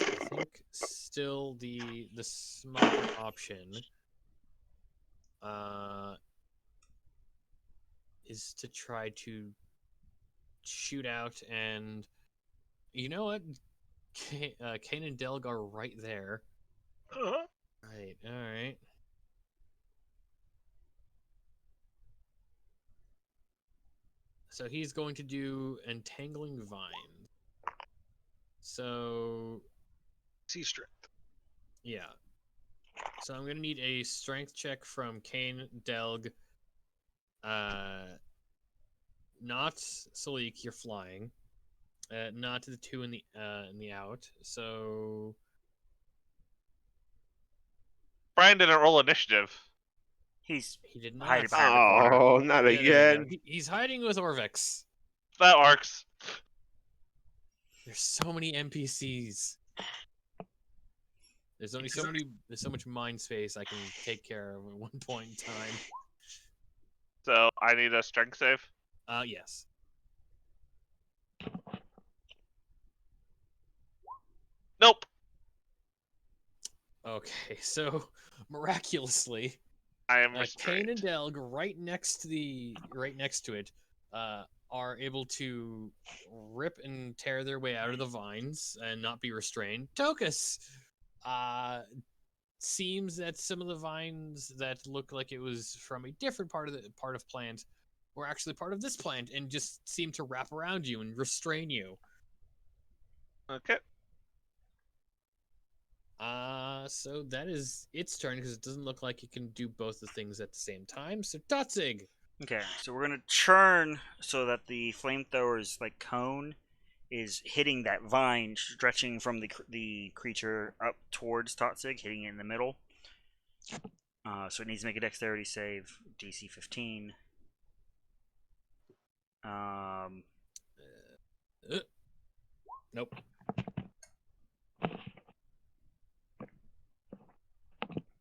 Speaker 1: I think still the smarter option is to try to shoot out, and you know what? Kane and Delg are right there.
Speaker 4: Uh-huh.
Speaker 1: Right, alright. So he's going to do Entangling Vine. So,
Speaker 4: Sea strength.
Speaker 1: yeah. So I'm going to need a strength check from Kane, Delg, not Salik, you're flying. Not the two in the out. So
Speaker 2: Brian didn't roll initiative.
Speaker 3: He's
Speaker 1: he did not.
Speaker 3: hiding behind the corner.
Speaker 5: Oh, not
Speaker 1: Yeah, there we go.
Speaker 5: again.
Speaker 1: He's hiding with Orvex.
Speaker 2: That works.
Speaker 1: There's so many NPCs. There's only so many. There's so much mind space I can take care of at one point in time.
Speaker 2: So I need a strength save.
Speaker 1: Yes.
Speaker 2: Nope.
Speaker 1: Okay, so miraculously,
Speaker 2: I am
Speaker 1: Kane
Speaker 2: restrained.
Speaker 1: and Delg right next to it, are able to rip and tear their way out of the vines and not be restrained. Tokus, seems that some of the vines that look like it was from a different part of plant were actually part of this plant and just seem to wrap around you and restrain you.
Speaker 2: Okay.
Speaker 1: So that is its turn because it doesn't look like it can do both the things at the same time. So Totzig.
Speaker 3: Okay, so we're gonna churn so that the flamethrower's like cone is hitting that vine, stretching from the creature up towards Totzig, hitting it in the middle. So it needs to make a dexterity save, DC 15.
Speaker 1: Nope.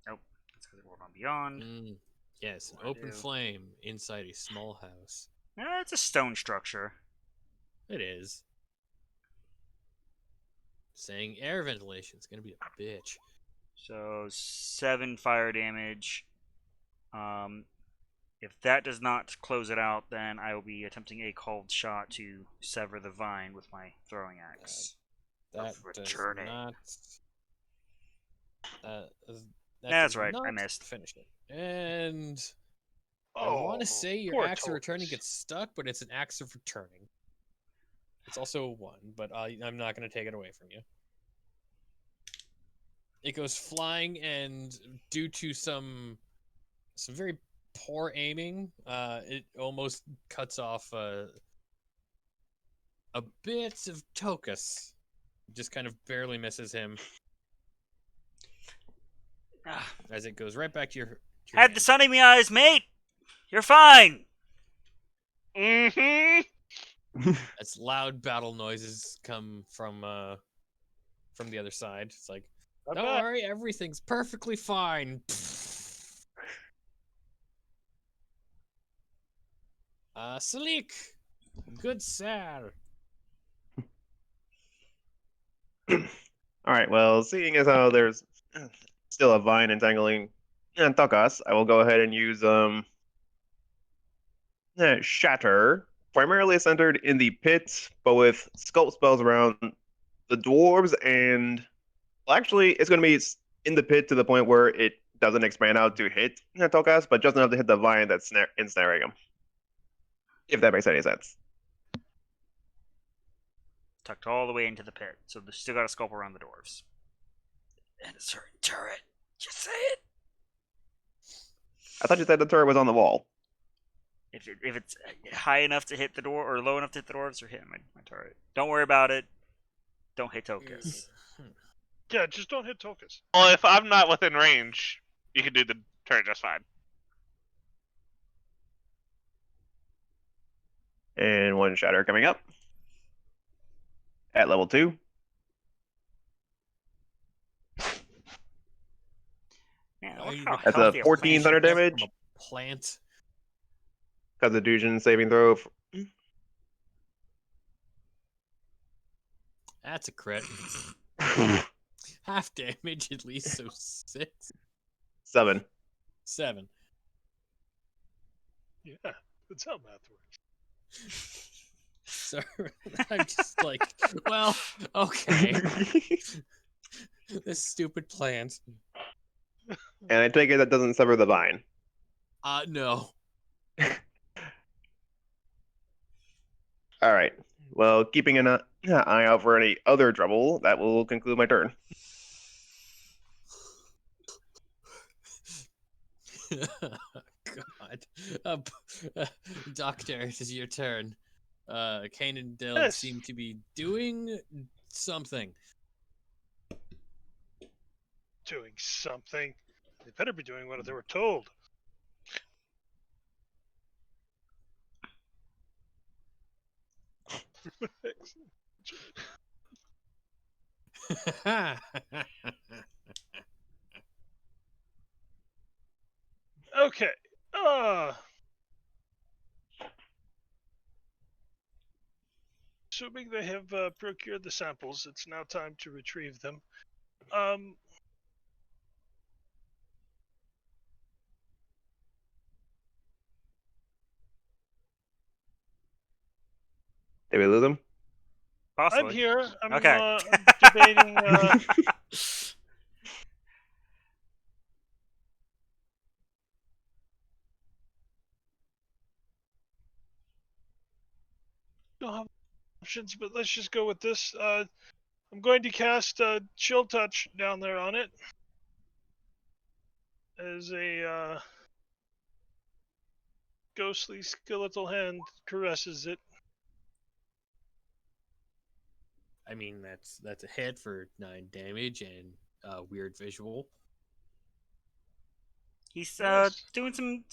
Speaker 3: Nope, that's because it rolled on Beyond.
Speaker 1: Yes, an
Speaker 3: What do I
Speaker 1: open
Speaker 3: do?
Speaker 1: flame inside a small house.
Speaker 3: It's a stone structure.
Speaker 1: It is. Saying air ventilation is gonna be a bitch.
Speaker 3: So 7 fire damage. If that does not close it out, then I will be attempting a called shot to sever the vine with my throwing axe.
Speaker 1: That
Speaker 3: Of
Speaker 1: does
Speaker 3: returning.
Speaker 1: not. That
Speaker 3: That's
Speaker 1: does
Speaker 3: right, I
Speaker 1: not
Speaker 3: missed.
Speaker 1: finish it. And I
Speaker 4: Oh,
Speaker 1: want to say your
Speaker 4: poor
Speaker 1: axe of returning
Speaker 4: Tokus.
Speaker 1: gets stuck, but it's an axe of returning. It's also a 1, but I'm not going to take it away from you. It goes flying, and due to some very poor aiming, it almost cuts off a bit of Tokus. Just kind of barely misses him as it goes right back to your
Speaker 3: Had the
Speaker 1: hand.
Speaker 3: sun in my eyes, mate! You're fine!
Speaker 2: Mm-hmm.
Speaker 1: As loud battle noises come from the other side. It's like,
Speaker 4: Not
Speaker 1: don't
Speaker 4: bad.
Speaker 1: worry, everything's perfectly fine. Salik, good sir.
Speaker 5: All right. Well, seeing as how there's still a vine entangling Tokas, I will go ahead and use Shatter, primarily centered in the pit, but with sculpt spells around the dwarves, and well, actually, it's going to be in the pit to the point where it doesn't expand out to hit Tokas, but just enough to hit the vine that's ensnaring him. If that makes any sense.
Speaker 3: Tucked all the way into the pit, so they still got a sculpt around the dwarves. And a certain turret. Just say it!
Speaker 5: I thought you said the turret was on the wall.
Speaker 3: If it's high enough to hit the door or low enough to hit the dwarves, or hitting my turret. Don't worry about it. Don't hit Tokus.
Speaker 4: Yeah, just don't hit Tokus.
Speaker 2: Well, if I'm not within range, you can do the turret just fine.
Speaker 5: And one Shatter coming up at level 2.
Speaker 3: Man,
Speaker 1: Why
Speaker 3: look
Speaker 1: you
Speaker 3: how
Speaker 1: look
Speaker 5: That's a
Speaker 3: healthy a
Speaker 5: 14
Speaker 3: plant
Speaker 5: thunder
Speaker 3: is.
Speaker 5: damage.
Speaker 1: From a plant.
Speaker 5: Constitution saving throw.
Speaker 1: That's a crit. Half damage at least, so 6.
Speaker 5: 7.
Speaker 1: 7.
Speaker 4: Yeah, that's how math works.
Speaker 1: So I'm just like, well, okay. This stupid plant.
Speaker 5: And I take it that doesn't sever the vine.
Speaker 1: No.
Speaker 5: All right. Well, keeping an eye out for any other trouble, that will conclude my turn.
Speaker 1: God. Doctor, it is your turn. Kane and Dale
Speaker 4: Yes.
Speaker 1: seem to be doing something.
Speaker 4: Doing something. They better be doing what they were told. Okay. Assuming they have procured the samples, it's now time to retrieve them.
Speaker 5: Did we lose him?
Speaker 3: Possibly.
Speaker 4: I'm here. I'm
Speaker 3: Okay.
Speaker 4: debating. Don't have options, but let's just go with this. I'm going to cast Chill Touch down there on it as a ghostly skeletal hand caresses it.
Speaker 1: I mean, that's a hit for 9 damage and weird visual.
Speaker 3: He's
Speaker 4: Yes.
Speaker 3: doing some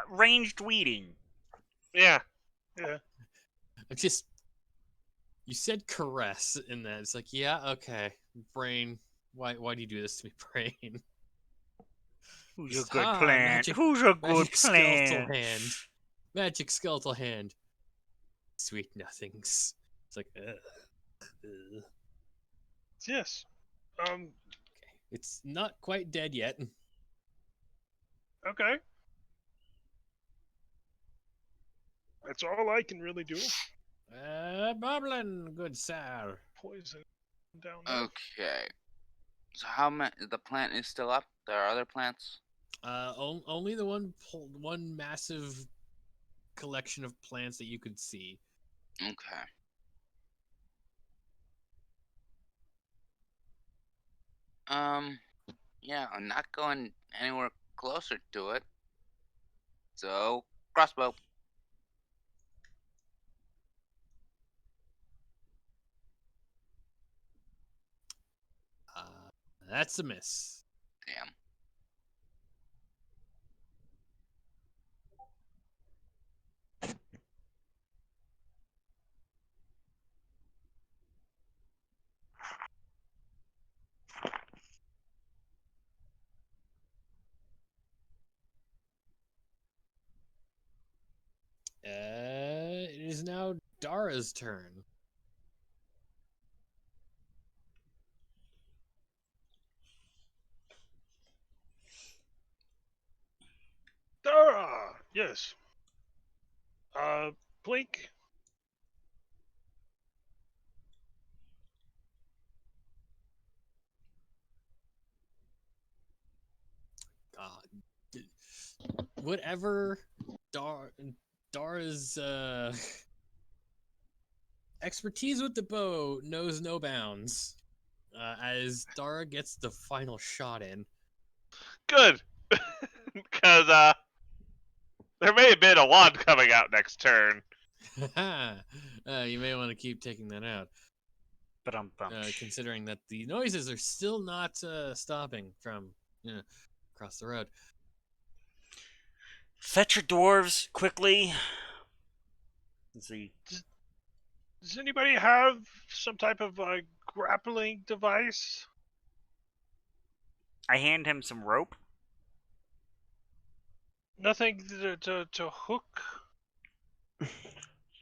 Speaker 3: ranged weeding.
Speaker 2: Yeah.
Speaker 4: Yeah.
Speaker 1: Just, you said caress in that. It's like, yeah, okay, brain. Why do you do this to me, brain?
Speaker 3: Who's a
Speaker 1: Just,
Speaker 3: good plan?
Speaker 1: Magic,
Speaker 3: Who's a good
Speaker 1: magic skeletal
Speaker 3: plan?
Speaker 1: hand. Magic skeletal hand. Sweet nothings. It's like, ugh.
Speaker 4: Yes.
Speaker 1: Okay. It's not quite dead yet.
Speaker 4: Okay. That's all I can really do.
Speaker 1: Boblin, good sir.
Speaker 4: Poison down there.
Speaker 6: Okay. So how many? The plant is still up. There are other plants.
Speaker 1: Only the one massive collection of plants that you could see.
Speaker 6: Okay. Yeah, I'm not going anywhere closer to it. So, crossbow.
Speaker 1: That's a miss.
Speaker 6: Damn.
Speaker 1: It is now Dara's turn.
Speaker 4: Dara! Yes. Blink.
Speaker 1: Whatever Dara's expertise with the bow knows no bounds. As Dara gets the final shot in.
Speaker 2: Good. Because there may have been a wand coming out next turn.
Speaker 1: You may want to keep taking that out.
Speaker 3: But
Speaker 1: Considering that the noises are still not stopping from across the road.
Speaker 3: fetch your dwarves quickly. Let's see.
Speaker 4: Does anybody have some type of grappling device?
Speaker 3: I hand him some rope.
Speaker 4: Nothing to hook?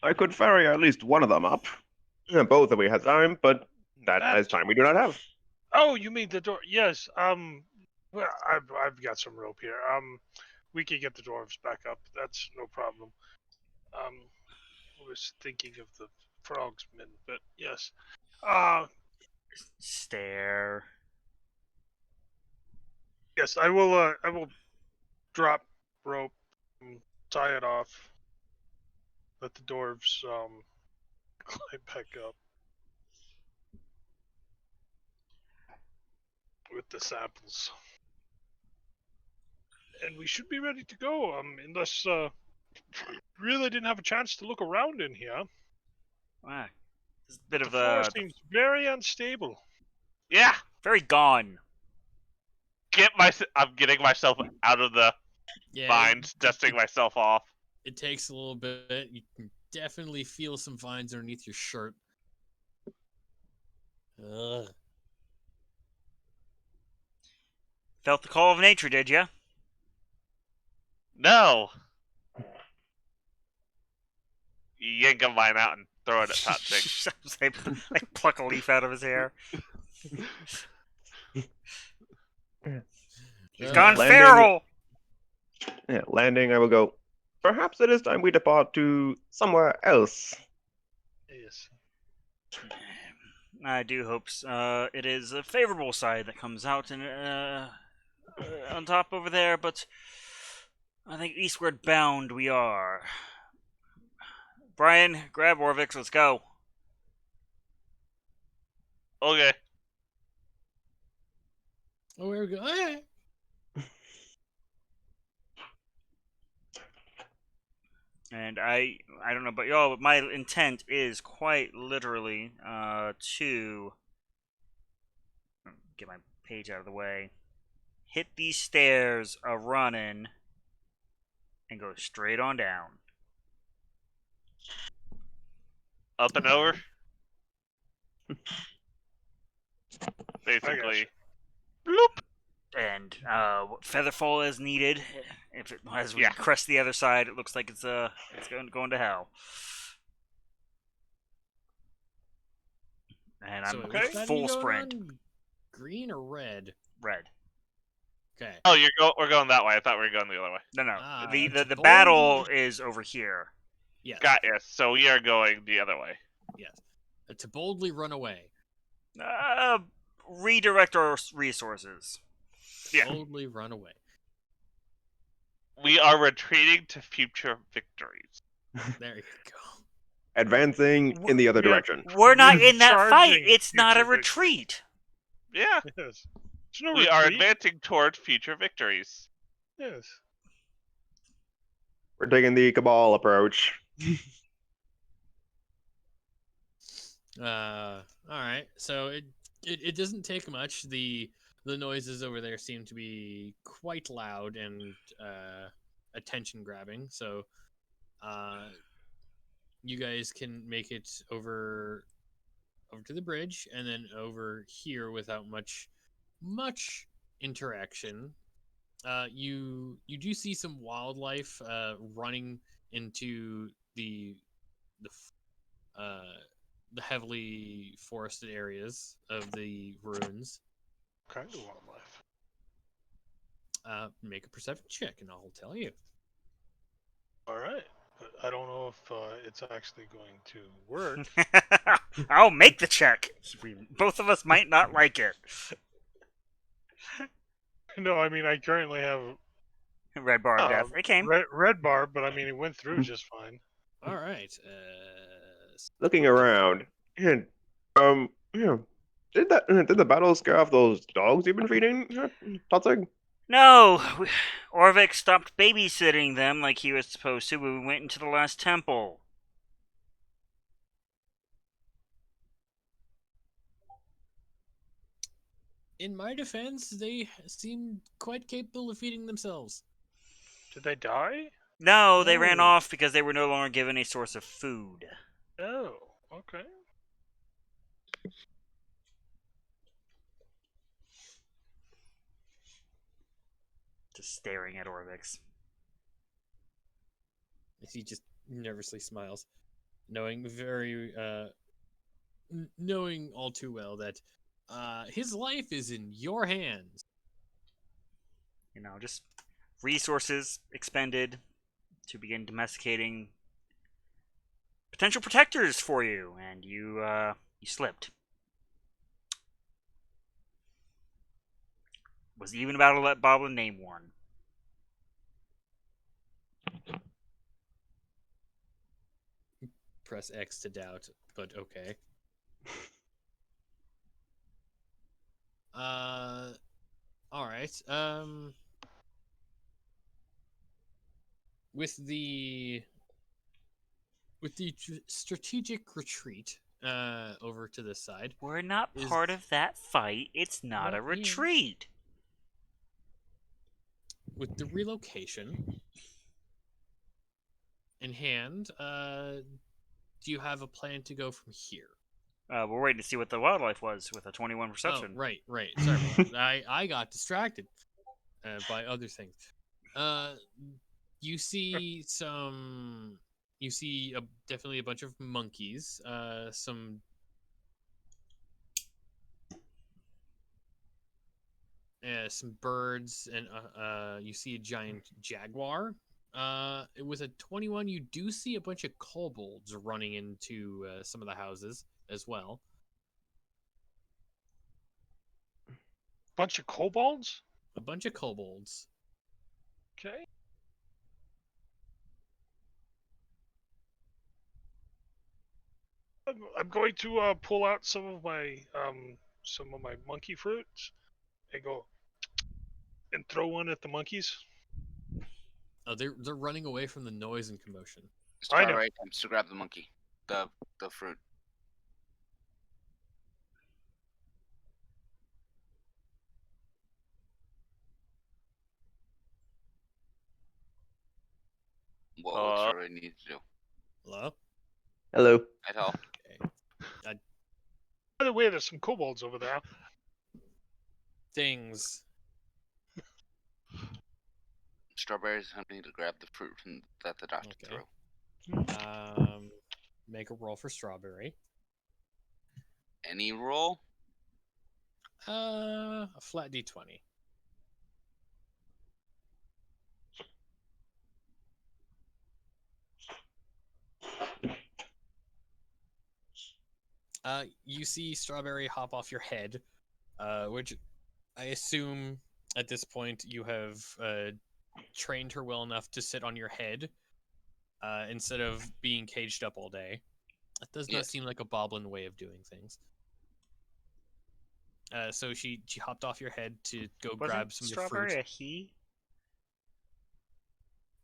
Speaker 5: I could ferry at least one of them up. Both if we had time, but that
Speaker 4: That-
Speaker 5: is time we do not have.
Speaker 4: Oh, you mean the door? Yes. Well, I've got some rope here. We can get the dwarves back up. That's no problem. I was thinking of the frogsmen, but yes.
Speaker 3: Stare.
Speaker 4: Yes, I will. I will drop rope, and tie it off. Let the dwarves climb back up with the samples, and we should be ready to go. Unless really didn't have a chance to look around in here.
Speaker 3: Ah, this is a bit
Speaker 4: The
Speaker 3: of
Speaker 4: floor
Speaker 3: a
Speaker 4: seems very unstable.
Speaker 2: Yeah,
Speaker 3: very gone.
Speaker 2: I'm getting myself out of the
Speaker 1: Yeah,
Speaker 2: vines, dusting myself off.
Speaker 1: it takes a little bit. You can definitely feel some vines underneath your shirt. Ugh.
Speaker 3: Felt the call of nature, did ya?
Speaker 2: No. You yank a vine out and throw it at Totsig.
Speaker 3: I pluck a leaf out of his hair. He's
Speaker 1: Uh,
Speaker 3: gone
Speaker 5: landing-
Speaker 3: feral.
Speaker 5: Yeah, landing, I will go. Perhaps it is time we depart to somewhere else.
Speaker 4: Yes.
Speaker 3: I do hope it is a favorable side that comes out and on top over there, but I think eastward bound we are. Brian, grab Orvix, let's go.
Speaker 2: Okay.
Speaker 1: Oh, where we go? Hey.
Speaker 3: And I don't know about y'all, but my intent is quite literally to get my page out of the way, hit these stairs a running, and go straight on down.
Speaker 2: Up and over.
Speaker 4: I
Speaker 2: Basically.
Speaker 4: Bloop.
Speaker 3: And featherfall as needed. If it, as we
Speaker 2: Yeah.
Speaker 3: crest the other side, it looks like it's going to hell. And
Speaker 1: So
Speaker 3: I'm
Speaker 1: wait, which side are
Speaker 3: full
Speaker 1: you going
Speaker 3: sprint.
Speaker 1: on? Green or red?
Speaker 3: Red.
Speaker 1: Okay.
Speaker 2: Oh, we're going that way. I thought we were going the other way.
Speaker 3: No.
Speaker 1: Ah,
Speaker 3: the
Speaker 1: it's
Speaker 3: battle
Speaker 1: bold.
Speaker 3: is over here.
Speaker 1: Yes.
Speaker 2: Got you. So we are going the other way.
Speaker 1: Yes. To boldly run away.
Speaker 3: Redirect our resources.
Speaker 2: Yeah.
Speaker 1: Boldly run away.
Speaker 2: We are retreating to future victories.
Speaker 1: There you go.
Speaker 5: Advancing in the other
Speaker 4: Yeah.
Speaker 5: direction.
Speaker 3: We're not in that fight.
Speaker 4: Charging
Speaker 3: It's not a
Speaker 4: future victory.
Speaker 3: retreat.
Speaker 2: Yeah.
Speaker 4: Yes. There's no
Speaker 2: We are
Speaker 4: retreat.
Speaker 2: advancing toward future victories.
Speaker 4: Yes.
Speaker 5: We're taking the Cabal approach.
Speaker 1: All right. So it doesn't take much. The noises over there seem to be quite loud and attention grabbing. So you guys can make it over to the bridge and then over here without much interaction. You do see some wildlife running into the heavily forested areas of the ruins.
Speaker 4: Kind of wildlife.
Speaker 1: Make a perception check, and I'll tell you.
Speaker 4: All right. But I don't know if it's actually going to work.
Speaker 3: I'll make the check. Both of us might not like it.
Speaker 4: No, I mean I currently have
Speaker 3: Red bar of death. It came.
Speaker 4: red bar, but I mean it went through just fine.
Speaker 1: All right.
Speaker 5: Looking around, and did the battle scare off those dogs you've been feeding, Totzig?
Speaker 3: No, Orvik stopped babysitting them like he was supposed to when we went into the last temple.
Speaker 1: In my defense, they seem quite capable of feeding themselves.
Speaker 4: Did they die?
Speaker 3: No, they ran
Speaker 1: No.
Speaker 3: off because they were no longer given a source of food.
Speaker 4: Oh, okay.
Speaker 3: Just staring at Orvix.
Speaker 1: Is he just nervously smiles, knowing knowing all too well that his life is in your hands.
Speaker 3: Just resources expended to begin domesticating potential protectors for you, and you slipped. Was even about to let Boblin name one.
Speaker 1: Press X to doubt, but okay. All right. With the strategic retreat over to this side.
Speaker 3: We're not
Speaker 1: Is
Speaker 3: part of that fight. It's not a
Speaker 1: Not yet.
Speaker 3: retreat.
Speaker 1: With the relocation in hand, do you have a plan to go from here?
Speaker 3: We're waiting to see what the wildlife was with a 21 perception.
Speaker 1: Oh, right. Sorry about that. I got distracted by other things. You see some. You see definitely a bunch of monkeys. Some. Some birds, and you see a giant jaguar. With a 21, you do see a bunch of kobolds running into some of the houses as well.
Speaker 4: Bunch of kobolds?
Speaker 1: A bunch of kobolds.
Speaker 4: Okay. I'm going to pull out some of my monkey fruits and go and throw one at the monkeys.
Speaker 1: Oh, they're running away from the noise and commotion.
Speaker 4: I know.
Speaker 6: Strawberry attempts to grab the monkey, the fruit. What would Strawberry need to do?
Speaker 1: Hello?
Speaker 5: Hello.
Speaker 6: At all?
Speaker 1: Okay.
Speaker 4: By the way, there's some kobolds over there.
Speaker 1: Things.
Speaker 6: Strawberry's attempting to grab the fruit that the doctor
Speaker 1: Okay.
Speaker 6: threw.
Speaker 1: Make a roll for Strawberry.
Speaker 6: Any roll?
Speaker 1: A flat D20. You see Strawberry hop off your head, which I assume at this point you have trained her well enough to sit on your head instead of being caged up all day. That does not seem like a Boblin way of doing things. So she hopped off your head to go grab some of the fruit.
Speaker 3: Strawberry a he?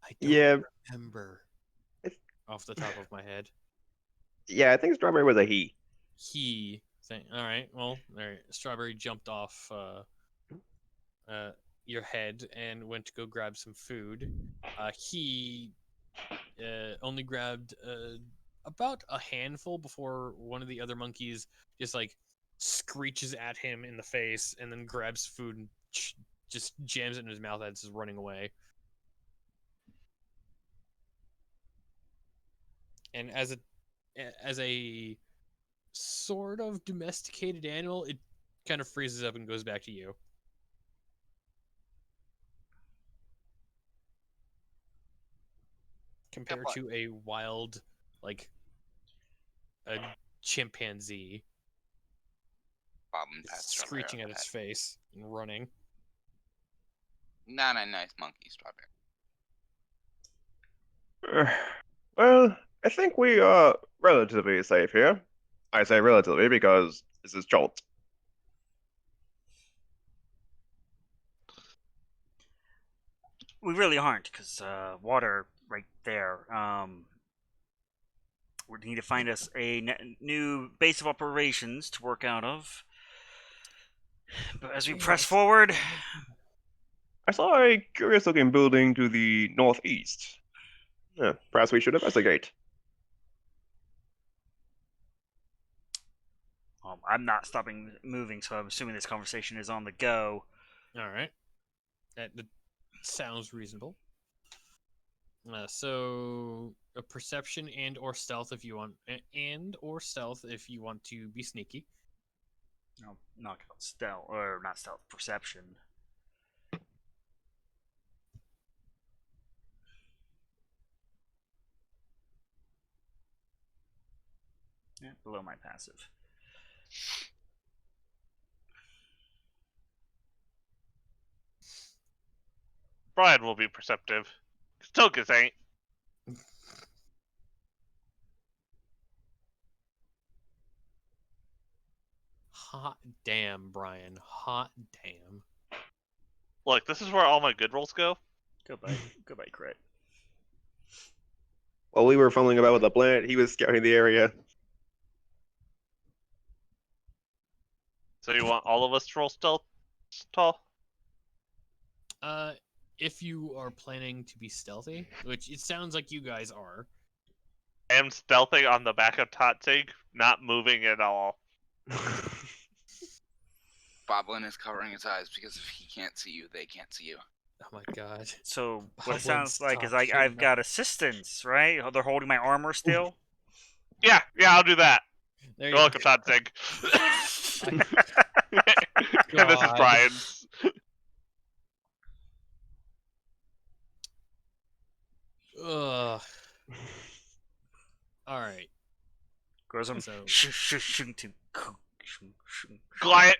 Speaker 1: I don't remember off the top of my head.
Speaker 5: Yeah, I think Strawberry was a he.
Speaker 1: He thing. All right. Well, all right. Strawberry jumped off your head and went to go grab some food. He only grabbed about a handful before one of the other monkeys just like screeches at him in the face and then grabs food and just jams it in his mouth as he's running away. And as a sort of domesticated animal, it kind of freezes up and goes back to you. Compared to a wild, like, a chimpanzee screeching at its face and running.
Speaker 6: Not a nice monkey, Strawberry.
Speaker 5: Well, I think we are relatively safe here. I say relatively because this is Jolt.
Speaker 3: We really aren't, because water right there. We need to find us a new base of operations to work out of. But as we press forward...
Speaker 5: I saw a curious-looking building to the northeast. Perhaps we should investigate.
Speaker 3: I'm not stopping moving, so I'm assuming this conversation is on the go.
Speaker 1: All right. That sounds reasonable. So a perception and or stealth if you want, to be sneaky.
Speaker 3: I'll knock out stealth, or not stealth, perception. Yeah, below my passive.
Speaker 2: Brian will be perceptive. Tokus ain't.
Speaker 1: Hot damn, Brian. Hot damn.
Speaker 2: Look, this is where all my good rolls go.
Speaker 3: Goodbye, goodbye, crit.
Speaker 5: While we were fumbling about with the planet, he was scouting the area.
Speaker 2: So you want all of us to roll stealth, tall?
Speaker 1: If you are planning to be stealthy, which it sounds like you guys are.
Speaker 2: I am stealthing on the back of Totzig, not moving at all.
Speaker 6: Boblin is covering his eyes because if he can't see you, they can't see you.
Speaker 1: Oh my god.
Speaker 3: So what
Speaker 1: Boblin,
Speaker 3: it sounds like is
Speaker 1: stop
Speaker 3: I've
Speaker 1: shooting
Speaker 3: got assistance, right? They're holding my armor still.
Speaker 2: Yeah, I'll do that.
Speaker 1: There
Speaker 2: You're
Speaker 1: you
Speaker 2: welcome,
Speaker 1: go.
Speaker 2: Totzig. And this is
Speaker 1: God.
Speaker 2: Brian's.
Speaker 1: Ugh. All right.
Speaker 3: Goes on.
Speaker 1: So-
Speaker 2: Quiet.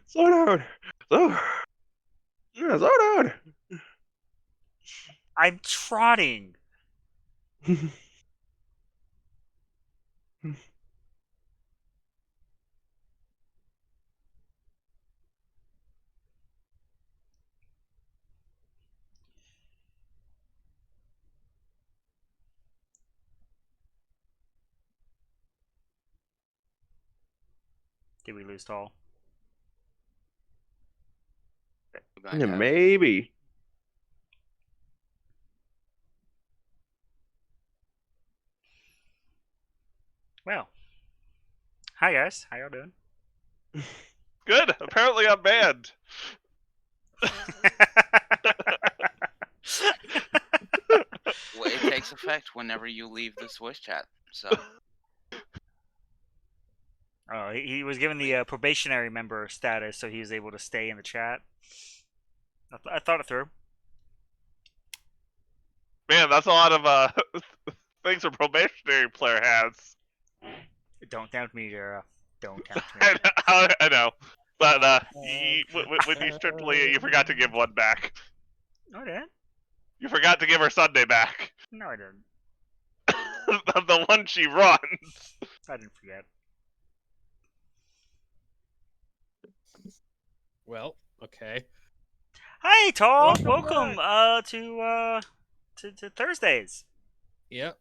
Speaker 5: Slow down. Slow down.
Speaker 3: I'm trotting. Did we lose Tall?
Speaker 6: Goodbye,
Speaker 5: Yeah,
Speaker 6: Dad.
Speaker 5: maybe.
Speaker 3: Well. Hi guys, how y'all doing?
Speaker 2: Good. Apparently I'm banned.
Speaker 6: Well, it takes effect whenever you leave this voice chat. So
Speaker 3: Oh, he was given the probationary member status, so he was able to stay in the chat. I thought it through.
Speaker 2: Man, that's a lot of things a probationary player has.
Speaker 3: Don't tempt me, Jera. Don't tempt me.
Speaker 2: I know. But when you stripped Leah, you forgot to give one back.
Speaker 3: No, I didn't.
Speaker 2: You forgot to give her Sunday back.
Speaker 3: No, I didn't.
Speaker 2: The one she runs.
Speaker 3: I didn't forget.
Speaker 1: Well, okay.
Speaker 3: Hi, Tall.
Speaker 4: Welcome
Speaker 3: Welcome to Thursdays.
Speaker 1: Yep.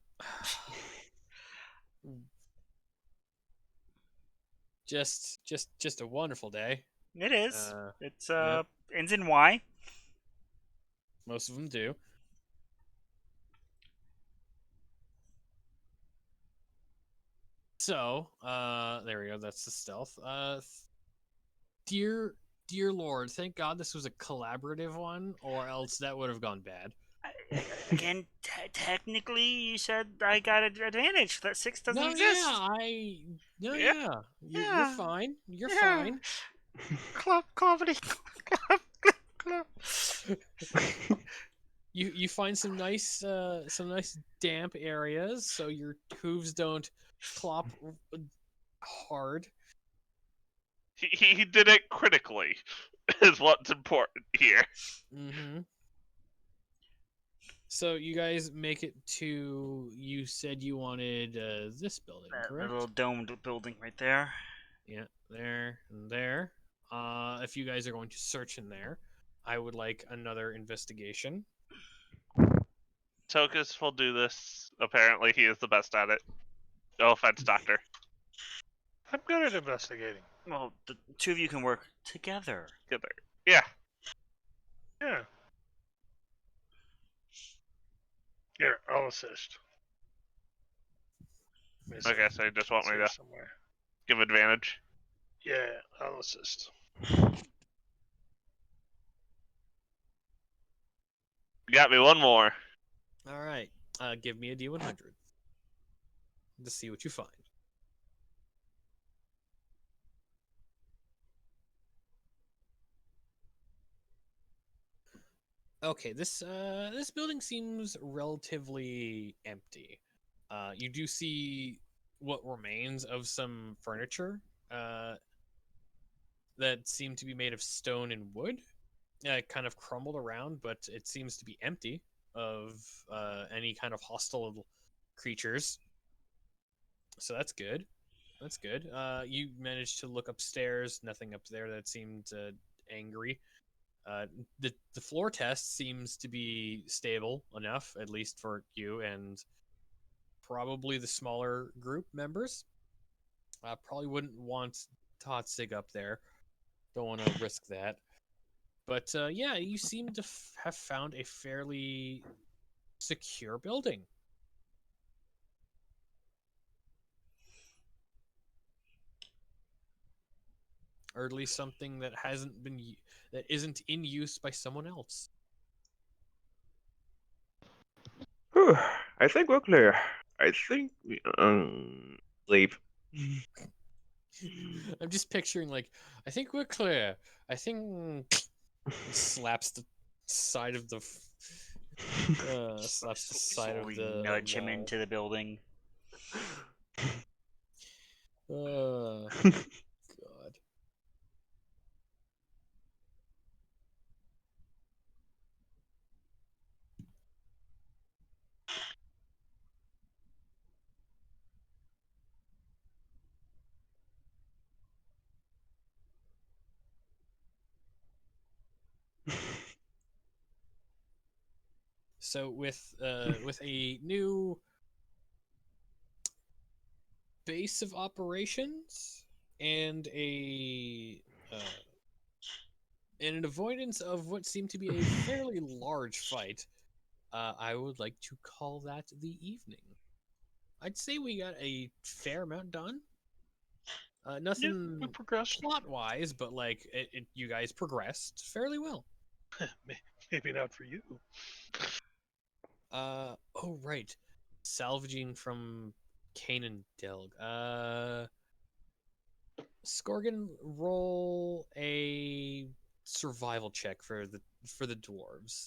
Speaker 1: Just a wonderful day.
Speaker 3: It is. It's
Speaker 1: yep.
Speaker 3: ends in Y.
Speaker 1: Most of them do. So, there we go. That's the stealth. Dear Lord, thank God this was a collaborative one, or else that would have gone bad.
Speaker 3: Again, technically, you said I got an advantage. That 6 doesn't exist.
Speaker 2: Yeah.
Speaker 1: You're fine. You're
Speaker 3: Yeah.
Speaker 1: fine.
Speaker 3: Comedy.
Speaker 1: You find some nice damp areas, so your hooves don't clop hard.
Speaker 2: He did it critically, is what's important here.
Speaker 1: Mm-hmm. So you guys make it to. You said you wanted this building,
Speaker 3: The
Speaker 1: correct?
Speaker 3: little domed building right there.
Speaker 1: Yeah, there and there. If you guys are going to search in there, I would like another investigation.
Speaker 2: Tokus will do this. Apparently, he is the best at it. No offense, Doctor.
Speaker 4: I'm good at investigating.
Speaker 3: Well, the two of you can work together.
Speaker 2: Yeah.
Speaker 4: Yeah. Here, I'll assist.
Speaker 2: Okay, so you just want me to
Speaker 4: somewhere.
Speaker 2: give advantage?
Speaker 4: Yeah, I'll assist.
Speaker 2: You got me one more.
Speaker 1: All right. Give me a D100 to see what you find. Okay, this building seems relatively empty. You do see what remains of some furniture that seem to be made of stone and wood. Kind of crumbled around, but it seems to be empty of any kind of hostile creatures. So that's good. That's good. You managed to look upstairs. Nothing up there that seemed angry. The floor test seems to be stable enough, at least for you and probably the smaller group members. Probably wouldn't want Totzig up there. Don't want to risk that. But yeah, you seem to have found a fairly secure building. Or at least something that that isn't in use by someone else.
Speaker 5: Whew, I think we're clear. I think we sleep.
Speaker 1: I'm just picturing I think we're clear. I think he slaps the side of the slaps the side of
Speaker 3: Slowly
Speaker 1: the
Speaker 3: nudge him
Speaker 1: wall.
Speaker 3: into the building.
Speaker 1: God. So with a new base of operations and an avoidance of what seemed to be a fairly large fight, I would like to call that the evening. I'd say we got a fair amount done.
Speaker 4: Yeah, we
Speaker 1: Nothing
Speaker 4: progressed.
Speaker 1: plot-wise, but you guys progressed fairly well.
Speaker 4: Maybe not for you.
Speaker 1: Oh right, salvaging from Kane and Delg. Skorgan, roll a survival check for the dwarves.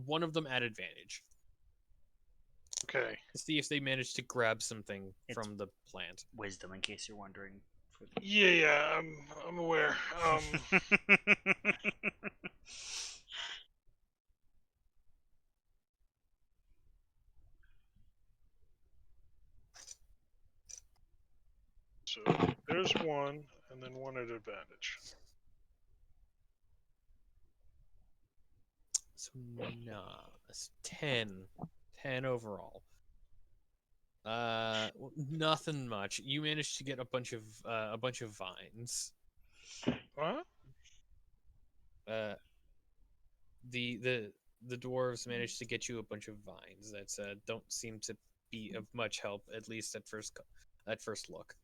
Speaker 1: One of them at advantage.
Speaker 4: Okay.
Speaker 1: To see if they manage to grab something
Speaker 3: It's-
Speaker 1: from the plant.
Speaker 3: Wisdom, in case you're wondering.
Speaker 4: Yeah, I'm aware. So there's one, and then one at advantage.
Speaker 1: So it's 10. 10 overall. Nothing much. You managed to get a bunch of vines.
Speaker 4: Huh?
Speaker 1: The dwarves managed to get you a bunch of vines that don't seem to be of much help, at least at first look.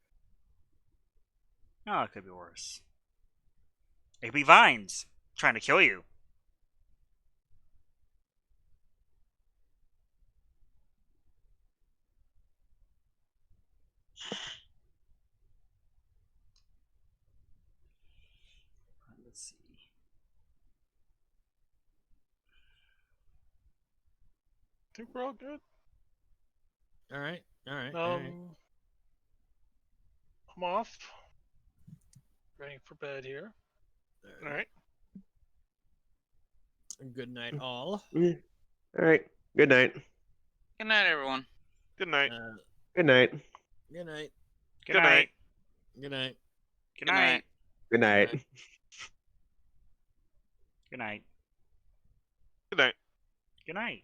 Speaker 3: Oh, it could be worse. It could be vines trying to kill you. Let's see.
Speaker 4: I think we're all good.
Speaker 1: All right, all right, all right.
Speaker 4: I'm off. Ready for bed here. All right.
Speaker 1: Good night, all.
Speaker 5: All right. Good night.
Speaker 6: Good night, everyone.
Speaker 2: Good night.
Speaker 5: Good night.
Speaker 1: Good night.
Speaker 3: Good
Speaker 2: Good
Speaker 3: night.
Speaker 2: night.
Speaker 1: Good night.
Speaker 3: Good night.
Speaker 5: Good night.
Speaker 3: Good night.
Speaker 2: Good night.
Speaker 3: Good night.